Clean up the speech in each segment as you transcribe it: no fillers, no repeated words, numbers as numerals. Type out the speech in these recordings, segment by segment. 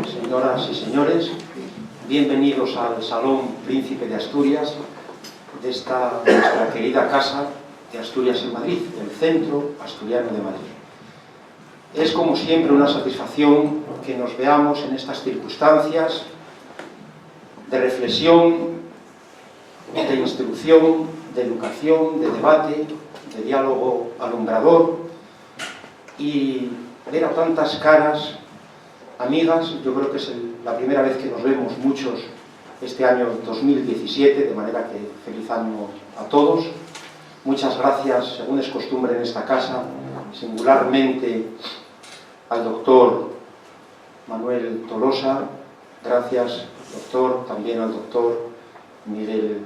señoras y señores, bienvenidos al Salón Príncipe de Asturias de nuestra querida casa de Asturias en Madrid, el Centro Asturiano de Madrid. Es como siempre una satisfacción que nos veamos en estas circunstancias de reflexión, de instrucción, de educación, de debate, de diálogo alumbrador y ver a tantas caras amigas. Yo creo que es la primera vez que nos vemos muchos este año 2017, de manera que feliz año a todos. Muchas gracias, según es costumbre en esta casa, singularmente al doctor Manuel Tolosa. Gracias, doctor, también al doctor Miguel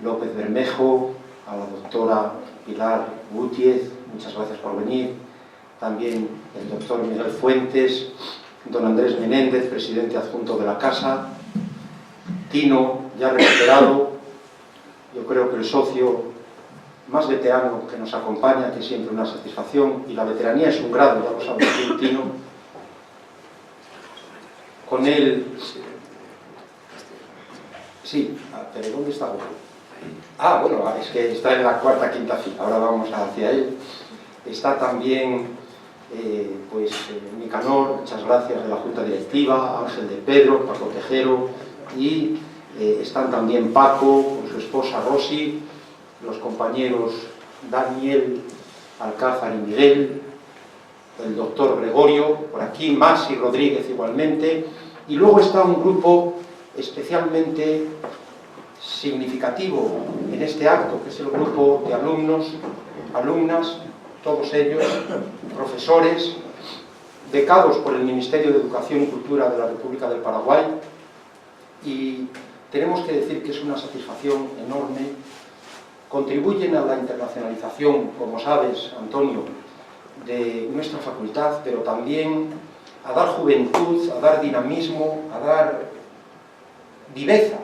López Bermejo, a la doctora Pilar Gutiérrez, muchas gracias por venir. También el doctor Miguel Fuentes, don Andrés Menéndez, presidente adjunto de la casa, Tino, ya recuperado, yo creo que el socio más veterano que nos acompaña, que es siempre una satisfacción, y la veteranía es un grado, ya lo sabe Tino. Con él... Sí, pero ¿dónde está? Ah, bueno, es que está en la cuarta, quinta fila, ahora vamos hacia él. Está también... Nicanor, muchas gracias, de la Junta Directiva, Ángel de Pedro, Paco Tejero, y están también Paco, con su esposa Rosy, los compañeros Daniel, Alcázar y Miguel, el doctor Gregorio, por aquí, Masi Rodríguez igualmente, y luego está un grupo especialmente significativo en este acto, que es el grupo de alumnos, alumnas, todos ellos profesores, becados por el Ministerio de Educación y Cultura de la República del Paraguay, y tenemos que decir que es una satisfacción enorme. Contribuyen a la internacionalización, como sabes, Antonio, de nuestra facultad, pero también a dar juventud, a dar dinamismo, a dar viveza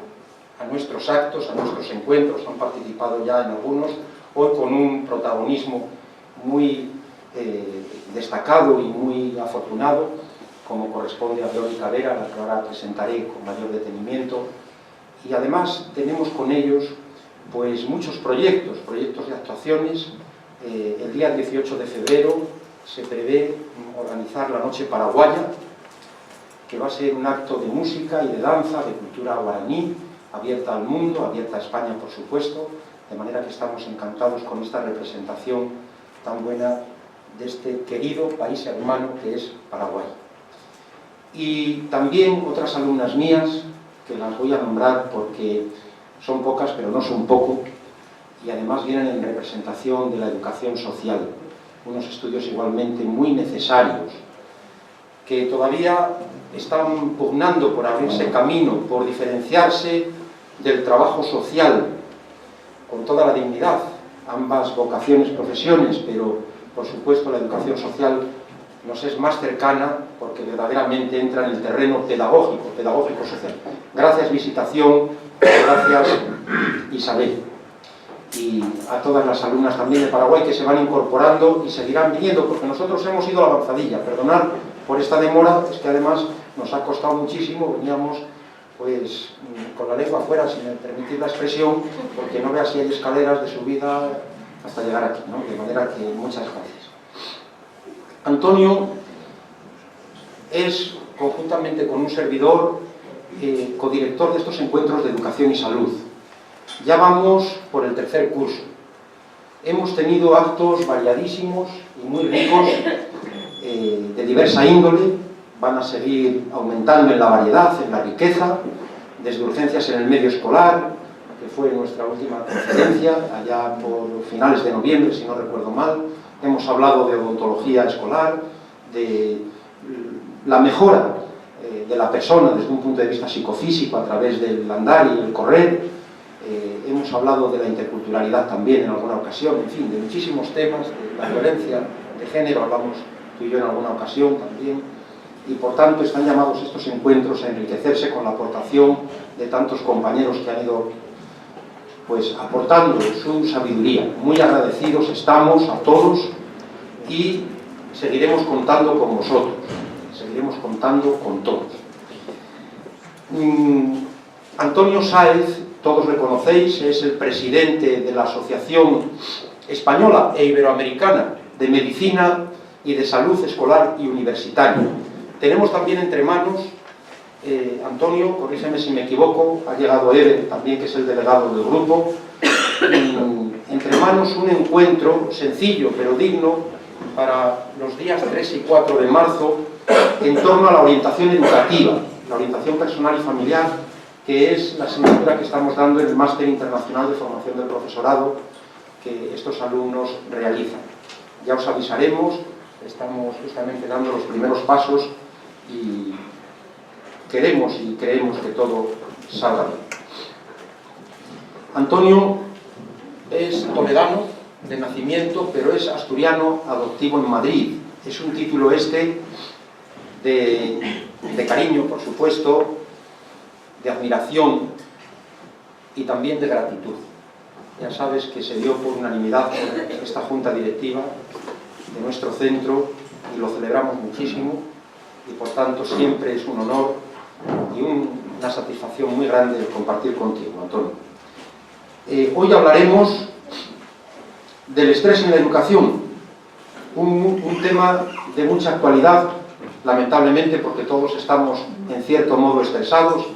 a nuestros actos, a nuestros encuentros. Han participado ya en algunos, hoy con un protagonismo muy destacado y muy afortunado, como corresponde a Verónica Vera, la que ahora presentaré con mayor detenimiento. Y además tenemos con ellos pues muchos proyectos de actuaciones. El día 18 de febrero se prevé organizar la Noche Paraguaya, que va a ser un acto de música y de danza, de cultura guaraní, abierta al mundo, abierta a España, por supuesto, de manera que estamos encantados con esta representación tan buena de este querido país hermano que es Paraguay. Y también otras alumnas mías, que las voy a nombrar porque son pocas, pero no son poco, y además vienen en representación de la educación social, unos estudios igualmente muy necesarios, que todavía están pugnando por abrirse camino, por diferenciarse del trabajo social, con toda la dignidad, ambas vocaciones, profesiones, pero por supuesto la educación social nos es más cercana porque verdaderamente entra en el terreno pedagógico-social. Gracias Visitación, gracias Isabel, y a todas las alumnas también de Paraguay que se van incorporando y seguirán viniendo, porque nosotros hemos ido a la avanzadilla. Perdonad por esta demora, es que además nos ha costado muchísimo, veníamos pues con la lengua afuera, sin permitir la expresión, porque no veas si hay escaleras de subida hasta llegar aquí, ¿no? De manera que muchas gracias. Antonio es, conjuntamente con un servidor, codirector de estos encuentros de educación y salud. Ya vamos por el tercer curso. Hemos tenido actos variadísimos y muy ricos, de diversa índole. Van a seguir aumentando en la variedad, en la riqueza, desde urgencias en el medio escolar, que fue nuestra última conferencia, allá por finales de noviembre, si no recuerdo mal. Hemos hablado de odontología escolar, de la mejora de la persona desde un punto de vista psicofísico a través del andar y el correr. Hemos hablado de la interculturalidad también en alguna ocasión, en fin, de muchísimos temas, de la violencia de género, hablamos tú y yo en alguna ocasión también. Y por tanto están llamados estos encuentros a enriquecerse con la aportación de tantos compañeros que han ido pues aportando su sabiduría. Muy agradecidos estamos a todos y seguiremos contando con vosotros, seguiremos contando con todos. Antonio Sáez, todos le conocéis, es el presidente de la Asociación Española e Iberoamericana de Medicina y de Salud Escolar y Universitaria. Tenemos también entre manos, Antonio, corrígeme si me equivoco, ha llegado Eder también, que es el delegado del grupo, entre manos un encuentro sencillo pero digno para los días 3 y 4 de marzo en torno a la orientación educativa, la orientación personal y familiar, que es la asignatura que estamos dando en el Máster Internacional de Formación del Profesorado que estos alumnos realizan. Ya os avisaremos, estamos justamente dando los primeros pasos y queremos y creemos que todo salga bien. Antonio es toledano de nacimiento, pero es asturiano adoptivo en Madrid. Es un título de cariño, por supuesto, de admiración y también de gratitud. Ya sabes que se dio por unanimidad por esta junta directiva de nuestro centro y lo celebramos muchísimo y por tanto siempre es un honor y una satisfacción muy grande de compartir contigo, Antonio. Hoy hablaremos del estrés en la educación, un tema de mucha actualidad, lamentablemente, porque todos estamos en cierto modo estresados.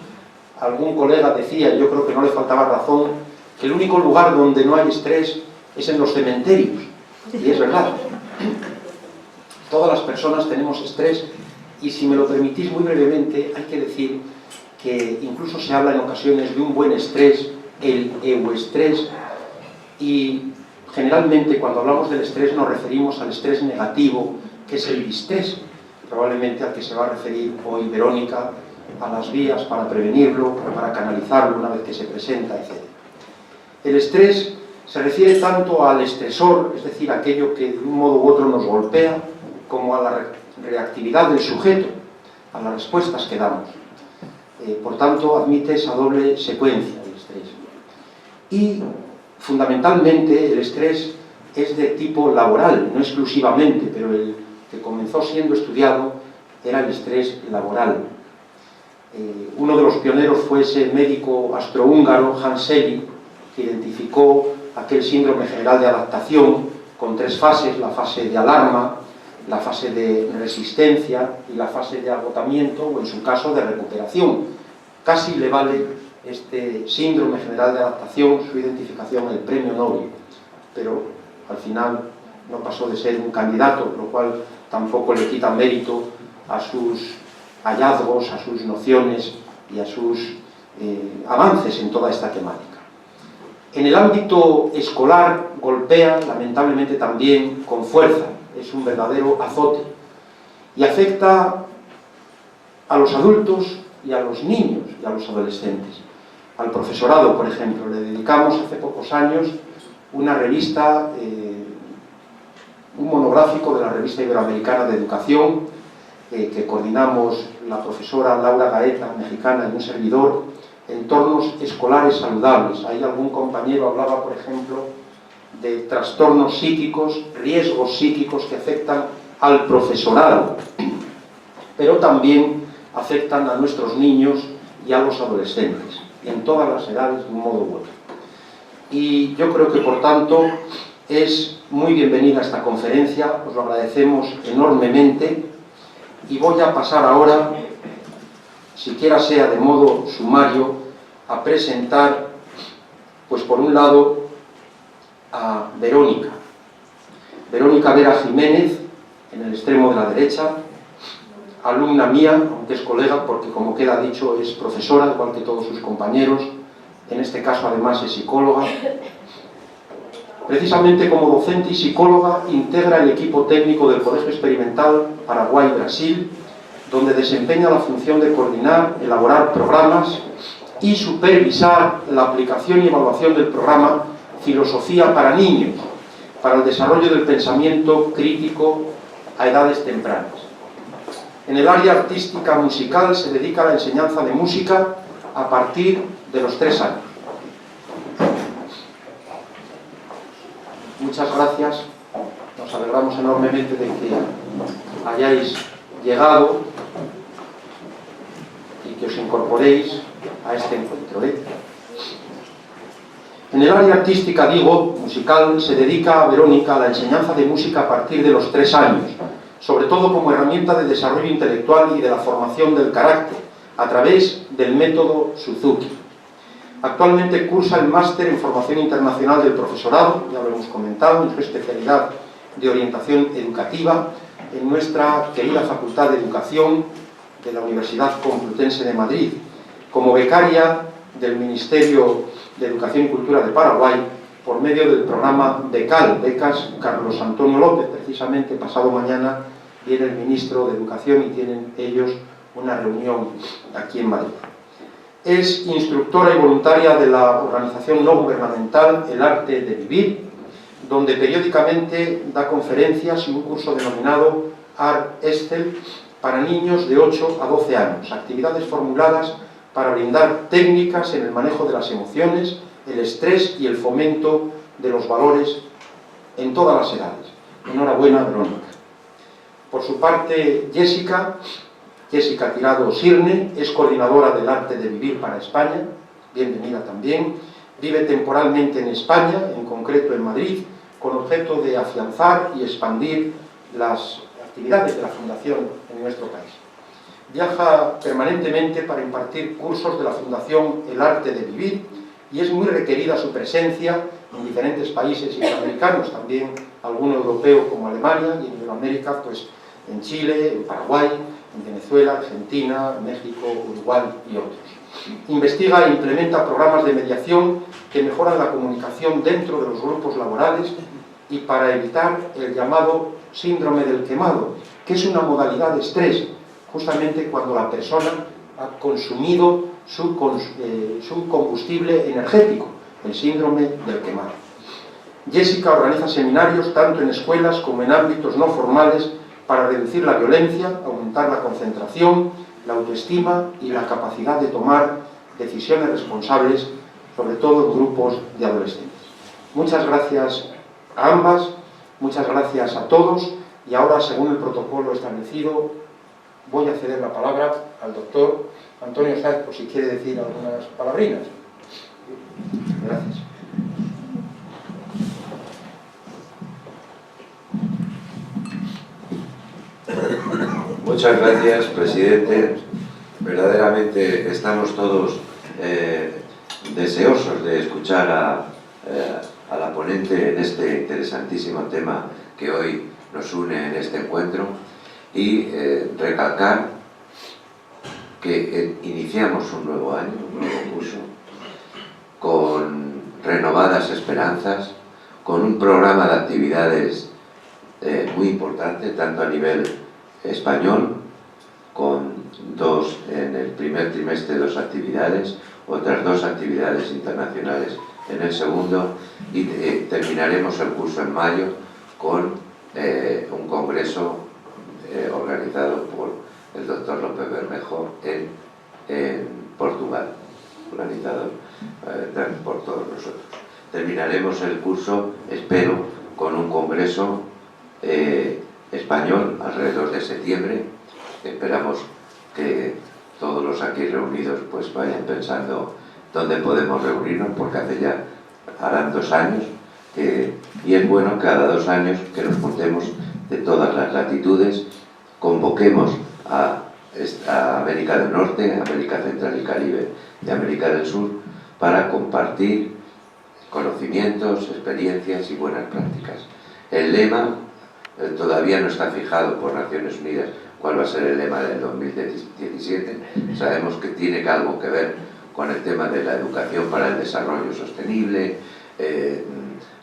Algún colega decía, y yo creo que no le faltaba razón, que el único lugar donde no hay estrés es en los cementerios, y es verdad. Todas las personas tenemos estrés, y si me lo permitís muy brevemente, hay que decir que incluso se habla en ocasiones de un buen estrés, el euestrés, y generalmente cuando hablamos del estrés nos referimos al estrés negativo, que es el distrés, probablemente al que se va a referir hoy Verónica, a las vías para prevenirlo, para canalizarlo una vez que se presenta, etc. El estrés se refiere tanto al estresor, es decir, aquello que de un modo u otro nos golpea, como a la reactividad del sujeto, a las respuestas que damos. Por tanto, admite esa doble secuencia del estrés. Y, fundamentalmente, el estrés es de tipo laboral, no exclusivamente, pero el que comenzó siendo estudiado era el estrés laboral. Uno de los pioneros fue ese médico astrohúngaro, Hans Selye, que identificó aquel síndrome general de adaptación con 3 fases, la fase de alarma, la fase de resistencia y la fase de agotamiento, o en su caso de recuperación. Casi le vale este síndrome general de adaptación, su identificación, el premio Nobel, pero al final no pasó de ser un candidato, lo cual tampoco le quita mérito a sus hallazgos, a sus nociones y a sus avances en toda esta temática. En el ámbito escolar golpea, lamentablemente también, con fuerza, es un verdadero azote y afecta a los adultos y a los niños y a los adolescentes. Al profesorado, por ejemplo, le dedicamos hace pocos años una revista, un monográfico de la Revista Iberoamericana de Educación, que coordinamos la profesora Laura Gaeta, mexicana, y un servidor, entornos escolares saludables. Ahí algún compañero hablaba, por ejemplo, de trastornos psíquicos, riesgos psíquicos que afectan al profesorado, pero también afectan a nuestros niños y a los adolescentes, en todas las edades de un modo u otro. Y yo creo que, por tanto, es muy bienvenida esta conferencia, os lo agradecemos enormemente, y voy a pasar ahora, siquiera sea de modo sumario, a presentar, pues por un lado, a Verónica. Verónica Vera Jiménez, en el extremo de la derecha, alumna mía, aunque es colega, porque como queda dicho es profesora, igual que todos sus compañeros, en este caso además es psicóloga. Precisamente como docente y psicóloga integra el equipo técnico del Colegio Experimental Paraguay-Brasil, donde desempeña la función de coordinar, elaborar programas y supervisar la aplicación y evaluación del programa Filosofía para Niños, para el desarrollo del pensamiento crítico a edades tempranas. En el área artística musical se dedica a la enseñanza de música a partir de los 3 años. Muchas gracias, nos alegramos enormemente de que hayáis llegado y que os incorporéis a este encuentro. En el área artística, digo, musical, se dedica a Verónica a la enseñanza de música a partir de los 3 años, sobre todo como herramienta de desarrollo intelectual y de la formación del carácter, a través del método Suzuki. Actualmente cursa el máster en formación internacional del profesorado, ya lo hemos comentado, en su especialidad de orientación educativa, en nuestra querida Facultad de Educación de la Universidad Complutense de Madrid, como becaria del Ministerio de Educación y Cultura de Paraguay, por medio del programa BECAL, Becas Carlos Antonio López. Precisamente pasado mañana viene el ministro de Educación y tienen ellos una reunión aquí en Madrid. Es instructora y voluntaria de la organización no gubernamental El Arte de Vivir, donde periódicamente da conferencias y un curso denominado Art Excel para niños de 8 a 12 años, actividades formuladas para brindar técnicas en el manejo de las emociones, el estrés y el fomento de los valores en todas las edades. Enhorabuena, Verónica. Por su parte, Jessica Tirado Sirne es coordinadora del Arte de Vivir para España, bienvenida también. Vive temporalmente en España, en concreto en Madrid, con objeto de afianzar y expandir las actividades de la Fundación en nuestro país. Viaja permanentemente para impartir cursos de la Fundación El Arte de Vivir y es muy requerida su presencia en diferentes países iberoamericanos, también alguno europeo como Alemania, y en Iberoamérica pues en Chile, en Paraguay, en Venezuela, Argentina, México, Uruguay y otros. Investiga e implementa programas de mediación que mejoran la comunicación dentro de los grupos laborales y para evitar el llamado síndrome del quemado, que es una modalidad de estrés, justamente cuando la persona ha consumido su combustible energético, el síndrome del quemado. Jessica organiza seminarios tanto en escuelas como en ámbitos no formales para reducir la violencia, aumentar la concentración, la autoestima y la capacidad de tomar decisiones responsables, sobre todo en grupos de adolescentes. Muchas gracias a ambas, muchas gracias a todos, y ahora, según el protocolo establecido, voy a ceder la palabra al doctor Antonio Sáez, por si quiere decir algunas palabrinas. Gracias. Muchas gracias, presidente. Verdaderamente estamos todos deseosos de escuchar a la ponente en este interesantísimo tema que hoy nos une en este encuentro y recalcar que iniciamos un nuevo año, un nuevo curso, con renovadas esperanzas, con un programa de actividades muy importante, tanto a nivel español, con en el primer trimestre 2 actividades, otras 2 actividades internacionales en el segundo, y terminaremos el curso en mayo con un congreso organizado por el doctor López Bermejo en Portugal, organizado por todos nosotros. Terminaremos el curso, espero, con un congreso español alrededor de septiembre. Esperamos que todos los aquí reunidos pues vayan pensando dónde podemos reunirnos, porque harán 2 años y es bueno cada 2 años que nos juntemos de todas las latitudes, convoquemos a América del Norte, América Central y Caribe y América del Sur para compartir conocimientos, experiencias y buenas prácticas. El lema todavía no está fijado por Naciones Unidas cuál va a ser el lema del 2017. Sabemos que tiene algo que ver con el tema de la educación para el desarrollo sostenible,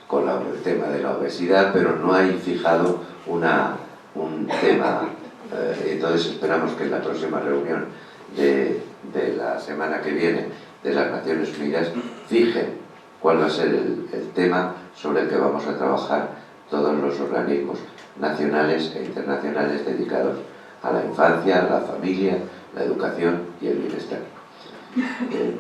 con el tema de la obesidad, pero no hay fijado un tema. Entonces esperamos que en la próxima reunión de la semana que viene de las Naciones Unidas fijen cuál va a ser el tema sobre el que vamos a trabajar todos los organismos nacionales e internacionales dedicados a la infancia, a la familia, la educación y el bienestar.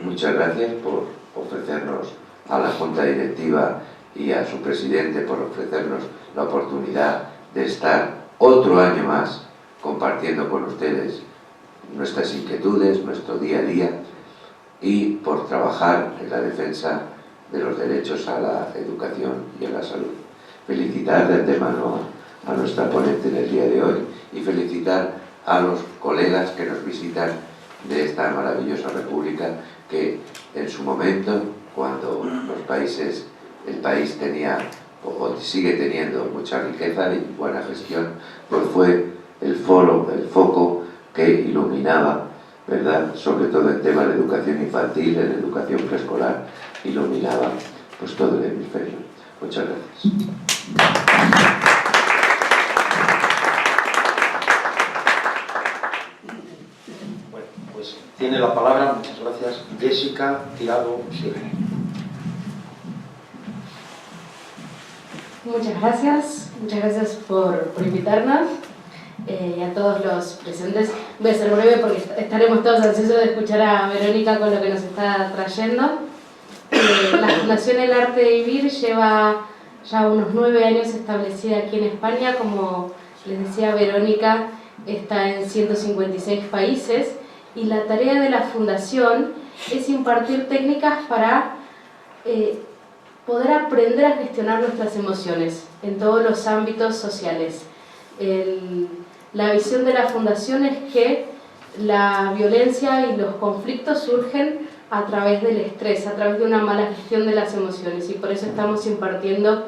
Muchas gracias por ofrecernos, a la Junta Directiva y a su presidente, por ofrecernos la oportunidad de estar otro año más compartiendo con ustedes nuestras inquietudes, nuestro día a día, y por trabajar en la defensa de los derechos a la educación y a la salud. Felicitar de antemano a nuestra ponente en el día de hoy y felicitar a los colegas que nos visitan de esta maravillosa república que en su momento, cuando el país tenía o sigue teniendo mucha riqueza y buena gestión, pues fue el foco que iluminaba, ¿verdad?, sobre todo en temas de educación infantil, en educación preescolar, iluminaba pues todo el hemisferio. Muchas gracias. Bueno, pues tiene la palabra, muchas gracias, Jessica Tirado Sierra. Muchas gracias por invitarnos y a todos los presentes. Voy a ser breve porque estaremos todos ansiosos de escuchar a Verónica con lo que nos está trayendo. La Fundación El Arte de Vivir lleva ya unos 9 años establecida aquí en España. Como les decía, Verónica está en 156 países y la tarea de la Fundación es impartir técnicas para poder aprender a gestionar nuestras emociones en todos los ámbitos sociales. La visión de la Fundación es que la violencia y los conflictos surgen a través del estrés, a través de una mala gestión de las emociones, y por eso estamos impartiendo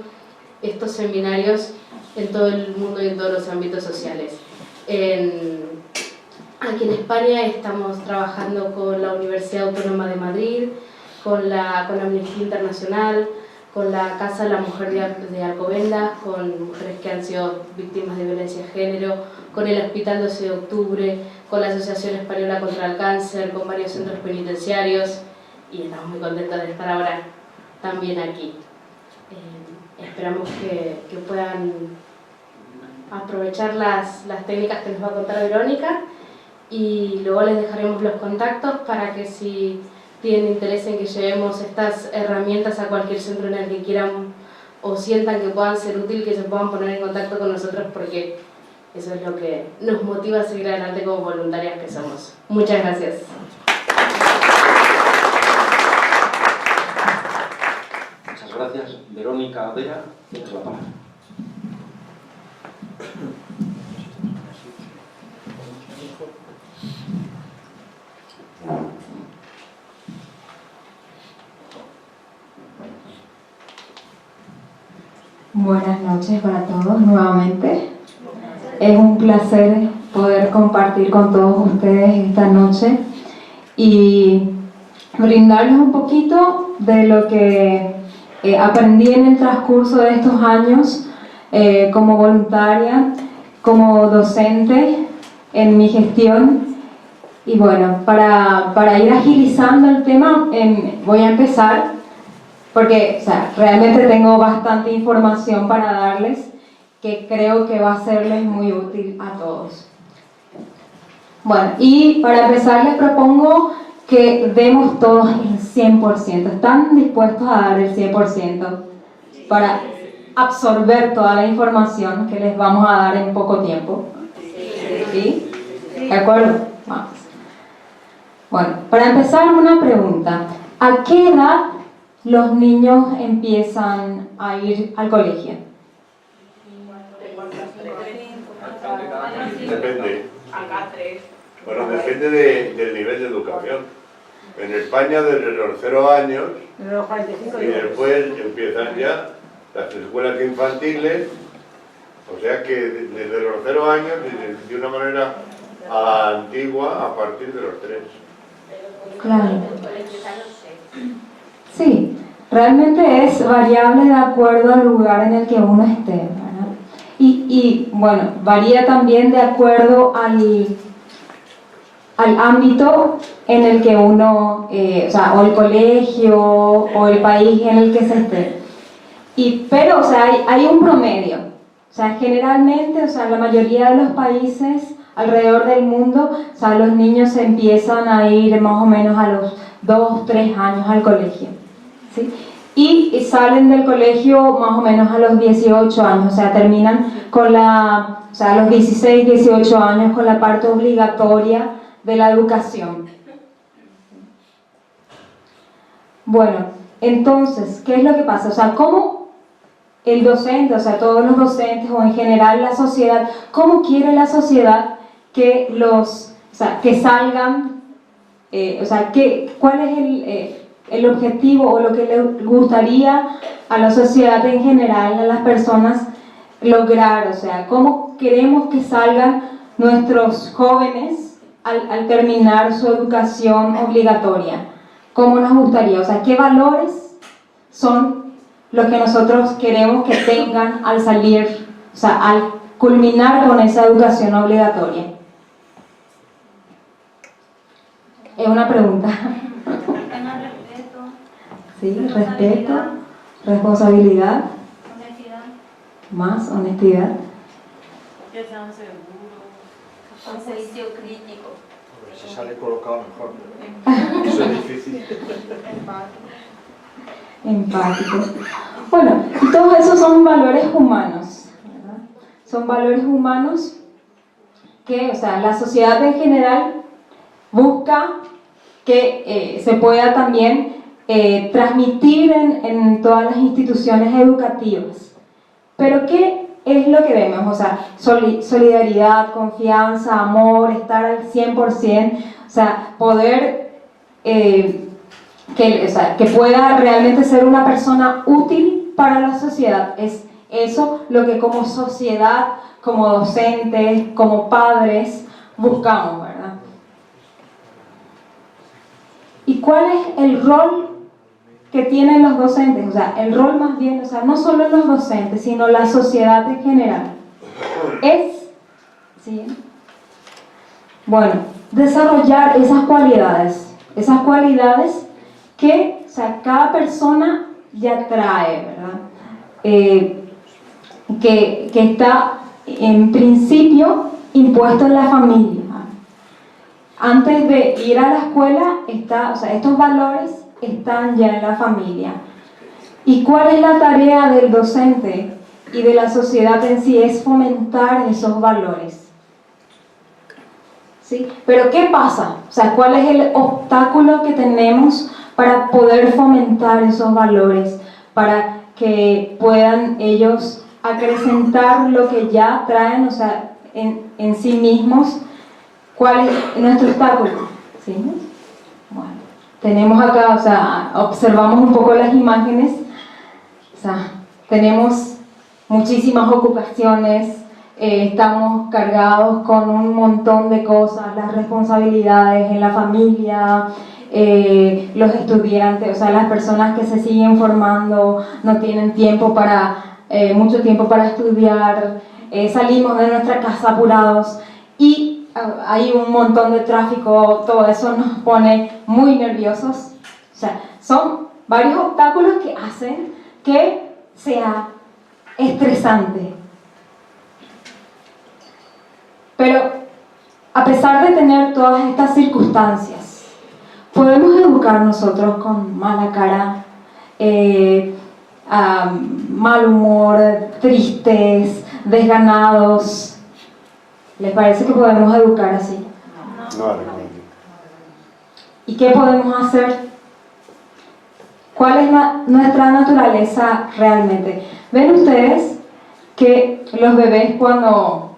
estos seminarios en todo el mundo y en todos los ámbitos sociales. Aquí en España estamos trabajando con la Universidad Autónoma de Madrid, con Amnistía Internacional, con la Casa de la Mujer de Alcobendas, con mujeres que han sido víctimas de violencia de género, con el Hospital 12 de Octubre, con la Asociación Española contra el Cáncer, con varios centros penitenciarios, y estamos muy contentos de estar ahora también aquí. Esperamos que puedan aprovechar las técnicas que nos va a contar Verónica, y luego les dejaremos los contactos para que si tienen interés en que llevemos estas herramientas a cualquier centro en el que quieran o sientan que puedan ser útil, que se puedan poner en contacto con nosotros, porque eso es lo que nos motiva a seguir adelante como voluntarias que somos. Muchas gracias. Muchas gracias. Verónica Vera, tienes la palabra. Buenas noches para todos nuevamente. Es un placer poder compartir con todos ustedes esta noche y brindarles un poquito de lo que aprendí en el transcurso de estos años como voluntaria, como docente en mi gestión. Y bueno, para ir agilizando el tema, voy a empezar porque realmente tengo bastante información para darles que creo que va a serles muy útil a todos. Bueno, y para empezar les propongo que demos todos el 100%. ¿Están dispuestos a dar el 100% para absorber toda la información que les vamos a dar en poco tiempo? ¿Sí? ¿De acuerdo? Vamos. Bueno, para empezar, una pregunta. ¿A qué edad los niños empiezan a ir al colegio? Depende. Bueno, depende del nivel de educación. En España desde los 0 años y después empiezan ya las escuelas infantiles, o sea que desde los 0 años, de una manera a la antigua, a partir de los 3. Claro. Sí, realmente es variable de acuerdo al lugar en el que uno esté, ¿verdad? Y bueno, varía también de acuerdo al ámbito en el que uno, o el colegio o el país en el que se esté. Pero, hay un promedio. Generalmente, la mayoría de los países alrededor del mundo, los niños empiezan a ir más o menos a los 2, 3 años al colegio, ¿sí? Y salen del colegio más o menos a los 18 años, terminan con a los 16, 18 años con la parte obligatoria de la educación. Bueno, entonces, ¿qué es lo que pasa? O sea, ¿cómo el docente, o sea, todos los docentes o en general la sociedad, cómo quiere la sociedad que que salgan, cuál es el objetivo o lo que le gustaría a la sociedad en general, a las personas lograr? O sea, ¿cómo queremos que salgan nuestros jóvenes al terminar su educación obligatoria? ¿Cómo nos gustaría? O sea, ¿qué valores son los que nosotros queremos que tengan al salir, o sea, al culminar con esa educación obligatoria? Es una pregunta. Respeto. Sí, respeto, responsabilidad, Honestidad. más honestidad. Que sean seguros. Un juicio crítico. A ver si sale colocado mejor. Eso es difícil. Empático. Bueno, y todos esos son valores humanos, ¿verdad? Son valores humanos que, o sea, la sociedad en general busca que se pueda también transmitir en todas las instituciones educativas. Pero ¿qué es lo que vemos? O sea, solidaridad, confianza, amor, estar al 100%, o sea, poder que pueda realmente ser una persona útil para la sociedad. Es eso lo que como sociedad, como docentes, como padres, buscamos, ¿verdad? ¿Y cuál es el rol que tienen los docentes? O sea, el rol más bien, o sea, no solo los docentes, sino la sociedad en general. ¿Sí? Bueno, desarrollar esas cualidades que, o sea, cada persona ya trae, ¿verdad? Que está en principio impuesto en la familia. Antes de ir a la escuela, estos valores están ya en la familia. ¿Y cuál es la tarea del docente y de la sociedad en sí? Es fomentar esos valores. ¿Sí? Pero ¿qué pasa? O sea, ¿cuál es el obstáculo que tenemos para poder fomentar esos valores? Para que puedan ellos acrecentar lo que ya traen, o sea, en sí mismos. ¿Cuál es nuestro obstáculo? ¿Sí? Bueno, tenemos acá, o sea, observamos un poco las imágenes, o sea, tenemos muchísimas ocupaciones, estamos cargados con un montón de cosas, las responsabilidades en la familia, los estudiantes, o sea, las personas que se siguen formando no tienen tiempo mucho tiempo para estudiar, salimos de nuestra casa apurados y hay un montón de tráfico, todo eso nos pone muy nerviosos. O sea, son varios obstáculos que hacen que sea estresante. Pero a pesar de tener todas estas circunstancias, podemos educar nosotros con mala cara, mal humor, tristes, desganados. ¿Les parece que podemos educar así? No. ¿Y qué podemos hacer? ¿Cuál es nuestra naturaleza realmente? ¿Ven ustedes que los bebés cuando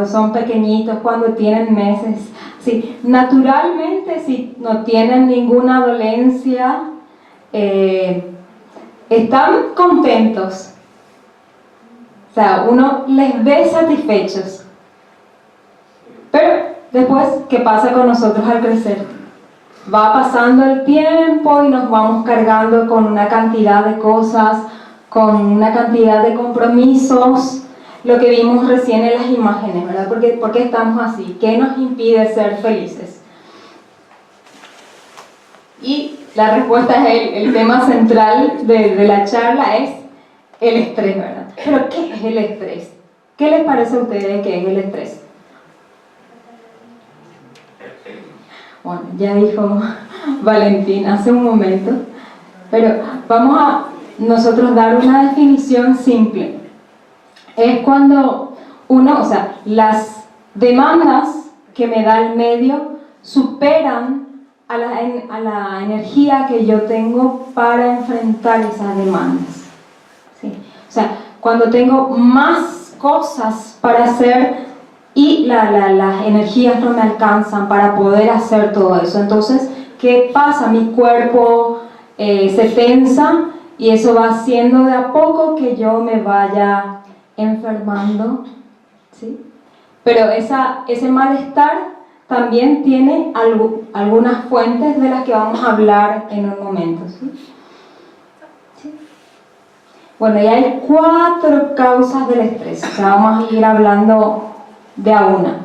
son pequeñitos, cuando tienen meses, sí, naturalmente si no tienen ninguna dolencia, están contentos? O sea, uno les ve satisfechos. Pero después, ¿qué pasa con nosotros al crecer? Va pasando el tiempo y nos vamos cargando con una cantidad de cosas, con una cantidad de compromisos, lo que vimos recién en las imágenes, ¿verdad? ¿Por qué estamos así? ¿Qué nos impide ser felices? Y la respuesta es el tema central de la charla es el estrés, ¿verdad? ¿Pero qué es el estrés? ¿Qué les parece a ustedes que es el estrés? Bueno, ya dijo Valentín hace un momento, pero vamos a nosotros dar una definición simple. Es cuando uno, o sea, las demandas que me da el medio superan a la energía que yo tengo para enfrentar esas demandas. ¿Sí? O sea, cuando tengo más cosas para hacer y las energías no me alcanzan para poder hacer todo eso, entonces, ¿qué pasa? Mi cuerpo se tensa y eso va haciendo de a poco que yo me vaya enfermando, ¿sí? Pero ese malestar también tiene algunas fuentes de las que vamos a hablar en un momento, ¿sí? ¿Sí? Bueno, y hay 4 causas del estrés, o sea, vamos a ir hablando de a una,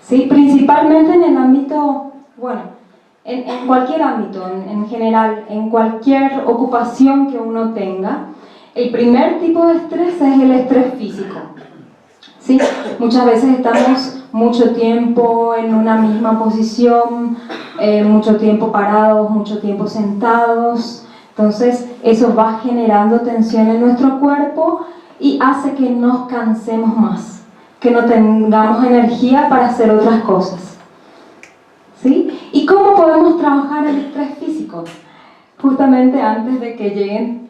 ¿sí? Principalmente en el ámbito, bueno, en cualquier ámbito, en general, en cualquier ocupación que uno tenga, el primer tipo de estrés es el estrés físico. ¿Sí? Muchas veces estamos mucho tiempo en una misma posición, mucho tiempo parados, mucho tiempo sentados, entonces eso va generando tensión en nuestro cuerpo y hace que nos cansemos más, que no tengamos energía para hacer otras cosas. ¿Sí? ¿Y cómo podemos trabajar el estrés físico? Justamente antes de que lleguen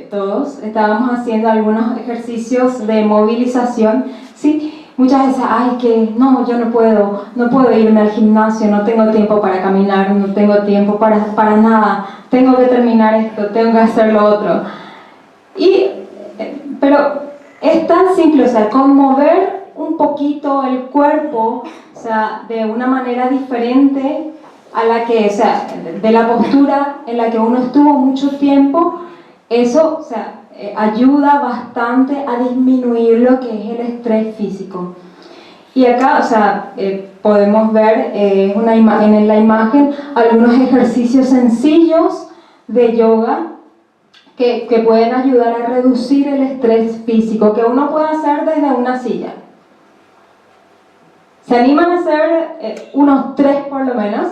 todos, estábamos haciendo algunos ejercicios de movilización, ¿sí? Muchas veces, ay, que no, yo no puedo irme al gimnasio, no tengo tiempo para caminar, no tengo tiempo para nada, tengo que terminar esto, tengo que hacer lo otro. Pero es tan simple, o sea, con mover un poquito el cuerpo, o sea, de una manera diferente a la que, o sea, de la postura en la que uno estuvo mucho tiempo, eso, o sea, ayuda bastante a disminuir lo que es el estrés físico. Y acá, o sea, podemos ver en la imagen algunos ejercicios sencillos de yoga que pueden ayudar a reducir el estrés físico, que uno puede hacer desde una silla. ¿Se animan a hacer unos 3 por lo menos?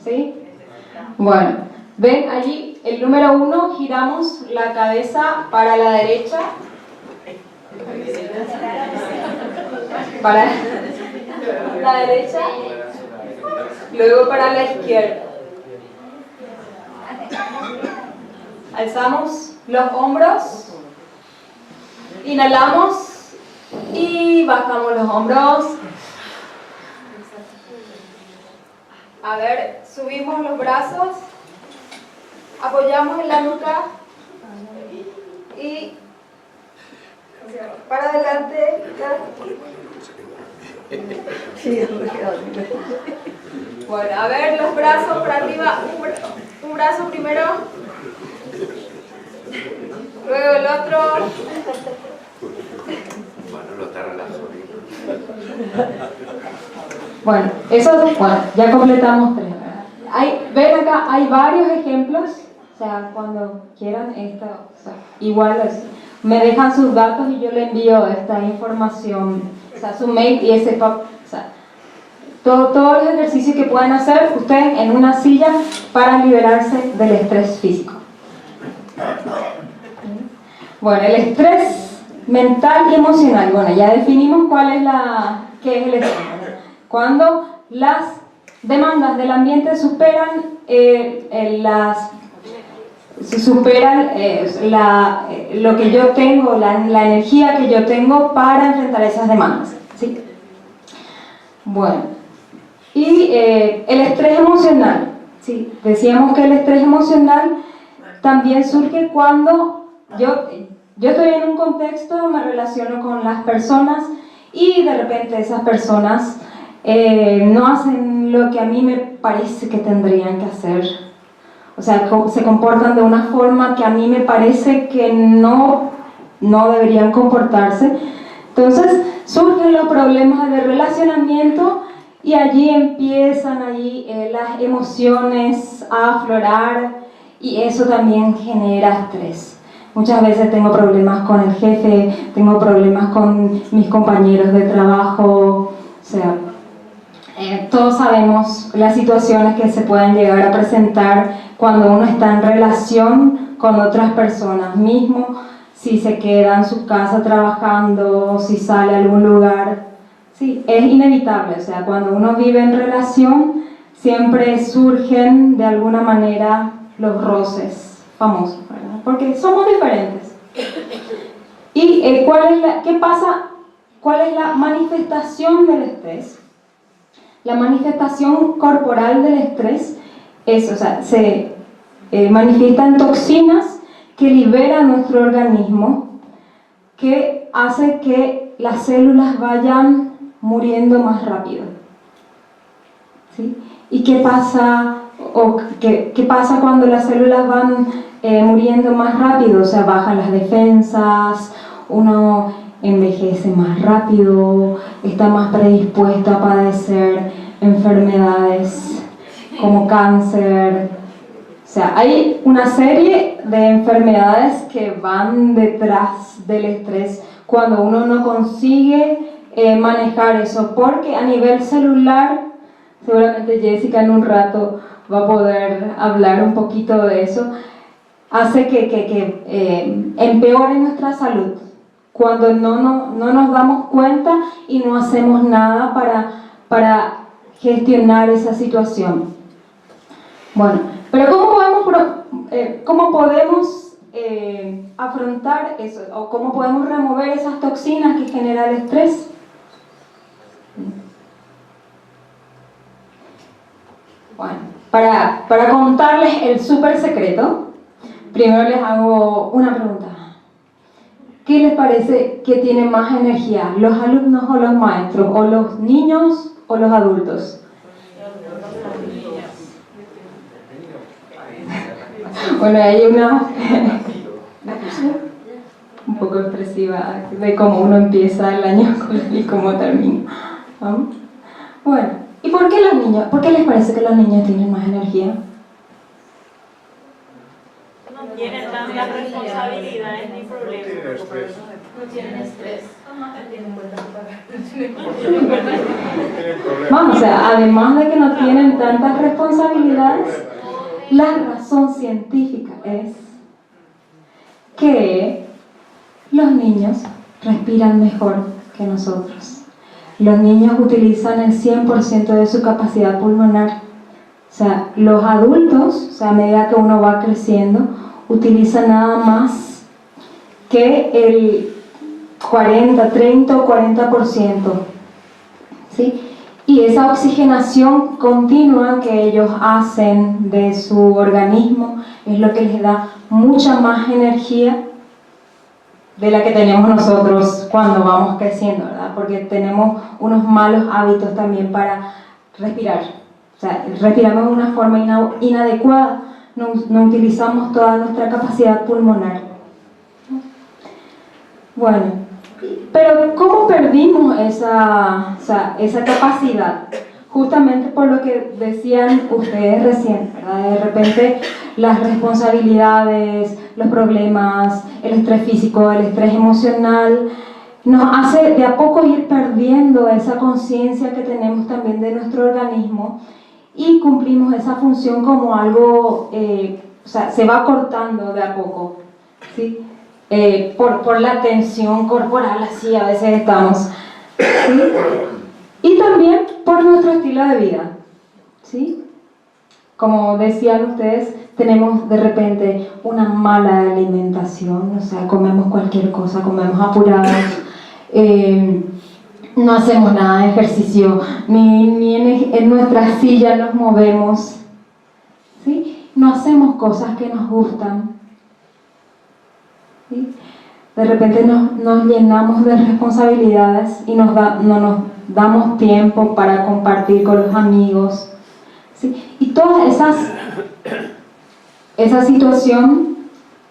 ¿Sí? Bueno, ven allí el número 1, giramos la cabeza para la derecha. Para la derecha, luego para la izquierda. Alzamos los hombros, inhalamos y bajamos los hombros. A ver, subimos los brazos, apoyamos en la nuca y para adelante. Bueno, a ver, los brazos para arriba, un brazo primero, luego el otro. Bueno, lo te relajo. Bueno, ya completamos 3. Ven acá, hay varios ejemplos, o sea, cuando quieran esto, o sea, igual me dejan sus datos y yo le envío esta información, o sea, su mail y ese o sea, todos los ejercicios que pueden hacer ustedes en una silla para liberarse del estrés físico. Bueno, el estrés mental y emocional, bueno, ya definimos qué es el estrés. Cuando las demandas del ambiente superan lo que yo tengo, la energía que yo tengo para enfrentar esas demandas, ¿sí? Bueno, y el estrés emocional, ¿sí? Decíamos que el estrés emocional también surge cuando yo estoy en un contexto, me relaciono con las personas y de repente esas personas no hacen lo que a mí me parece que tendrían que hacer. O sea, se comportan de una forma que a mí me parece que no deberían comportarse. Entonces surgen los problemas de relacionamiento y allí empiezan las emociones a aflorar y eso también genera estrés. Muchas veces tengo problemas con el jefe, tengo problemas con mis compañeros de trabajo, o sea, todos sabemos las situaciones que se pueden llegar a presentar cuando uno está en relación con otras personas, mismo si se queda en su casa trabajando, si sale a algún lugar, Sí, es inevitable, o sea, cuando uno vive en relación, siempre surgen de alguna manera los roces famosos, ¿verdad? Porque somos diferentes. ¿Y qué pasa? ¿Cuál es la manifestación del estrés? La manifestación corporal del estrés es, o sea, se manifiestan toxinas que libera nuestro organismo, que hace que las células vayan muriendo más rápido. ¿Sí? ¿Y qué pasa, qué pasa cuando las células van muriendo más rápido? O sea, bajan las defensas, uno envejece más rápido, está más predispuesto a padecer enfermedades como cáncer. O sea, hay una serie de enfermedades que van detrás del estrés cuando uno no consigue manejar eso, porque a nivel celular, seguramente Jessica en un rato va a poder hablar un poquito de eso, hace que empeore nuestra salud cuando no nos damos cuenta y no hacemos nada para gestionar esa situación. Bueno, pero ¿cómo podemos afrontar eso? ¿O cómo podemos remover esas toxinas que genera el estrés? Bueno, para contarles el súper secreto, primero les hago una pregunta. ¿Qué les parece que tiene más energía, los alumnos o los maestros, o los niños o los adultos? Bueno, hay una un poco expresiva de cómo uno empieza el año y cómo termina. Bueno, ¿y por qué los niños? ¿Por qué les parece que los niños tienen más energía? No tienen tantas responsabilidades ni problemas. No tienen estrés. Vamos, o sea, además de que no tienen tantas responsabilidades, la razón científica es que los niños respiran mejor que nosotros. Los niños utilizan el 100% de su capacidad pulmonar. O sea, los adultos, o sea, a medida que uno va creciendo, utilizan nada más que el 40, 30 o 40%. ¿Sí? Y esa oxigenación continua que ellos hacen de su organismo es lo que les da mucha más energía de la que tenemos nosotros cuando vamos creciendo, ¿verdad? Porque tenemos unos malos hábitos también para respirar. O sea, respiramos de una forma inadecuada, no utilizamos toda nuestra capacidad pulmonar. Bueno, pero ¿cómo perdimos esa capacidad? Justamente por lo que decían ustedes recién, ¿verdad? De repente las responsabilidades, los problemas, el estrés físico, el estrés emocional, nos hace de a poco ir perdiendo esa conciencia que tenemos también de nuestro organismo y cumplimos esa función como algo, o sea, se va cortando de a poco, ¿sí? Por la tensión corporal, así a veces estamos, ¿sí? Y también por nuestro estilo de vida, ¿sí? Como decían ustedes, tenemos de repente una mala alimentación, o sea, comemos cualquier cosa, comemos apurados, no hacemos nada de ejercicio, ni en nuestra silla nos movemos, ¿sí? No hacemos cosas que nos gustan, ¿sí? De repente nos llenamos de responsabilidades y no nos damos tiempo para compartir con los amigos, ¿sí? Y todas esa situación,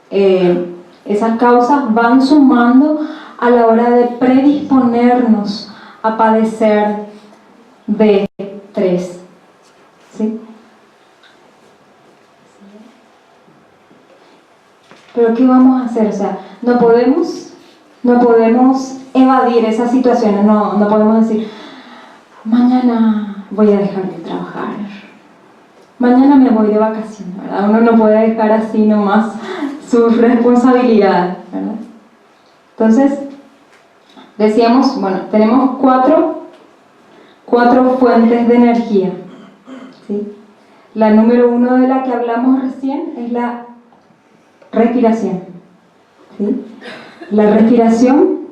esas causas van sumando a la hora de predisponernos a padecer de estrés, ¿sí? Pero ¿qué vamos a hacer? O sea, no podemos evadir esas situaciones, no podemos decir, mañana voy a dejar de trabajar, mañana me voy de vacaciones, ¿verdad? Uno no puede dejar así nomás sus responsabilidades, ¿verdad? Entonces, decíamos, bueno, tenemos 4 4 fuentes de energía, ¿sí? La número 1 de la que hablamos recién es la respiración, ¿sí? La respiración,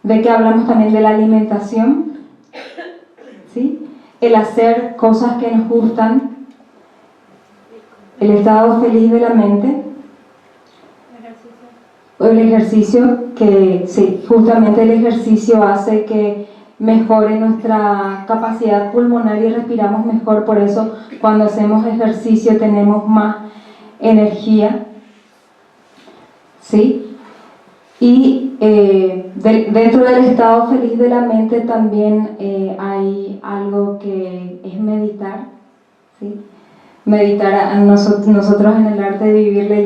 de que hablamos también de la alimentación, ¿sí? El hacer cosas que nos gustan, el estado feliz de la mente, o el ejercicio, que sí, justamente el ejercicio hace que mejore nuestra capacidad pulmonar y respiramos mejor, por eso cuando hacemos ejercicio tenemos más energía, ¿sí? Y dentro del estado feliz de la mente también hay algo que es meditar, ¿sí? Meditar, a nosotros en el arte de vivir le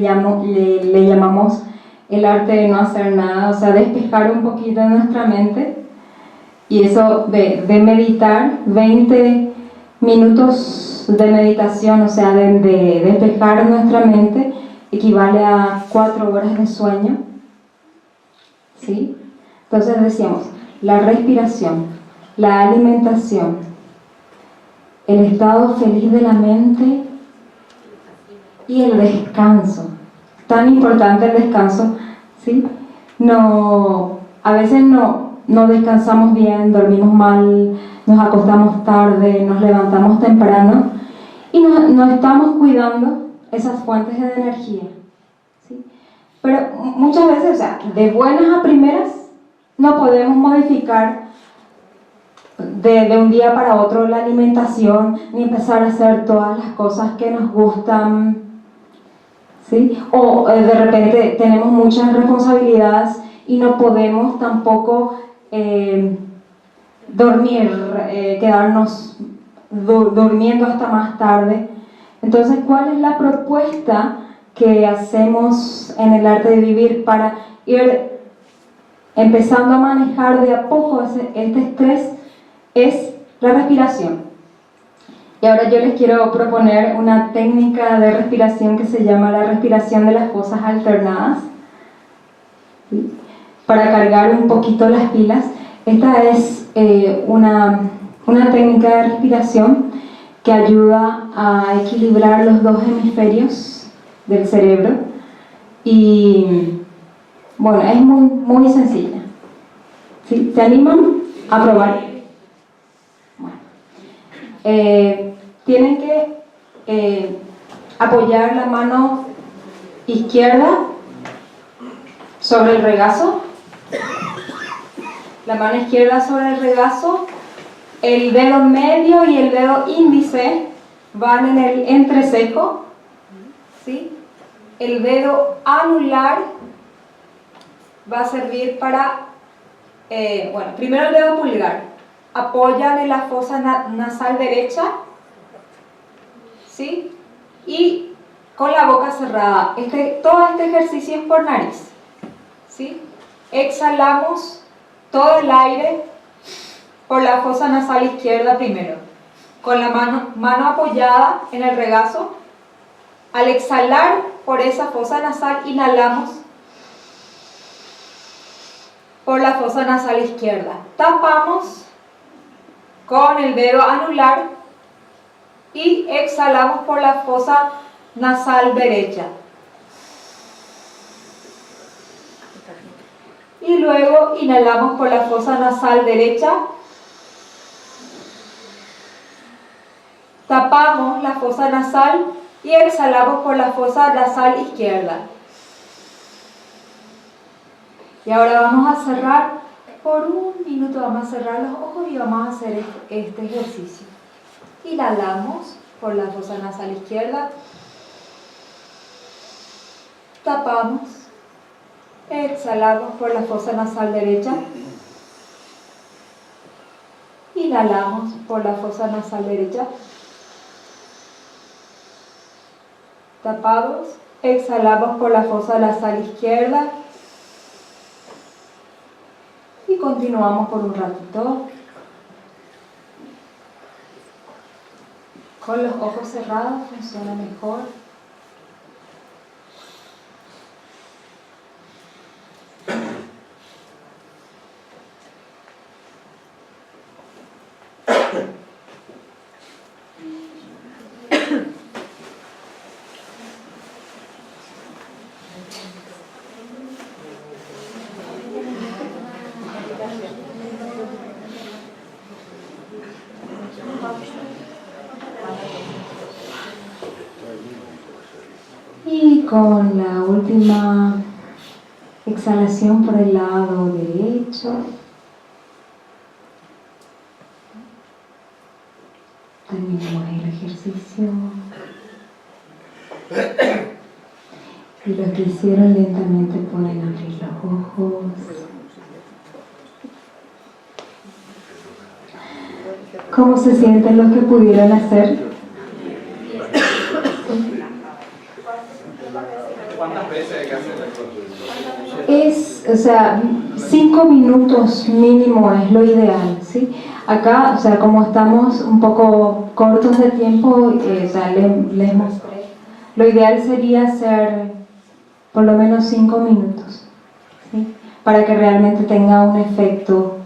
llamamos el arte de no hacer nada, o sea, despejar un poquito nuestra mente. Y eso de meditar, 20 minutos de meditación, o sea, de despejar nuestra mente, equivale a 4 horas de sueño, ¿sí? Entonces decíamos, la respiración, la alimentación, el estado feliz de la mente y el descanso. Tan importante el descanso, ¿sí? A veces no descansamos bien, dormimos mal, nos acostamos tarde, nos levantamos temprano y no estamos cuidando esas fuentes de energía, ¿sí? Pero muchas veces, o sea, de buenas a primeras, no podemos modificar de un día para otro la alimentación, ni empezar a hacer todas las cosas que nos gustan, ¿sí? O de repente tenemos muchas responsabilidades y no podemos tampoco dormir, quedarnos durmiendo hasta más tarde. Entonces, ¿cuál es la propuesta que hacemos en el arte de vivir para ir empezando a manejar de a poco este estrés? Es la respiración. Y ahora yo les quiero proponer una técnica de respiración que se llama la respiración de las fosas alternadas, ¿sí? Para cargar un poquito las pilas. Esta es una técnica de respiración que ayuda a equilibrar los 2 hemisferios del cerebro y bueno, es muy sencilla, ¿sí? ¿Se animan a probar? Bueno, tienen que apoyar la mano izquierda sobre el regazo, la mano izquierda sobre el regazo, el dedo medio y el dedo índice van en el entrecejo, ¿sí? El dedo anular va a servir para, bueno, primero el dedo pulgar, apoyan en la fosa nasal derecha, ¿sí? Y con la boca cerrada. Todo este ejercicio es por nariz, ¿sí? Exhalamos todo el aire por la fosa nasal izquierda primero, con la mano apoyada en el regazo. Al exhalar por esa fosa nasal, inhalamos por la fosa nasal izquierda. Tapamos con el dedo anular y exhalamos por la fosa nasal derecha. Y luego inhalamos por la fosa nasal derecha. Tapamos la fosa nasal y exhalamos por la fosa nasal izquierda. Y ahora vamos a cerrar, por un minuto vamos a cerrar los ojos y vamos a hacer este ejercicio. Inhalamos por la fosa nasal izquierda. Tapamos. Exhalamos por la fosa nasal derecha. Inhalamos por la fosa nasal derecha. Tapados. Exhalamos por la fosa nasal izquierda. Y continuamos por un ratito. Con los ojos cerrados funciona mejor. con la última exhalación por el lado derecho. Terminamos el ejercicio. Y los que hicieron lentamente pueden abrir los ojos. ¿Cómo se sienten los que pudieron hacer? ¿Cuántas veces hay que hacer la Es, 5 minutos mínimo es lo ideal, ¿sí? Acá, como estamos un poco cortos de tiempo, les mostré. Lo ideal sería hacer por lo menos 5 minutos, ¿sí? Para que realmente tenga un efecto.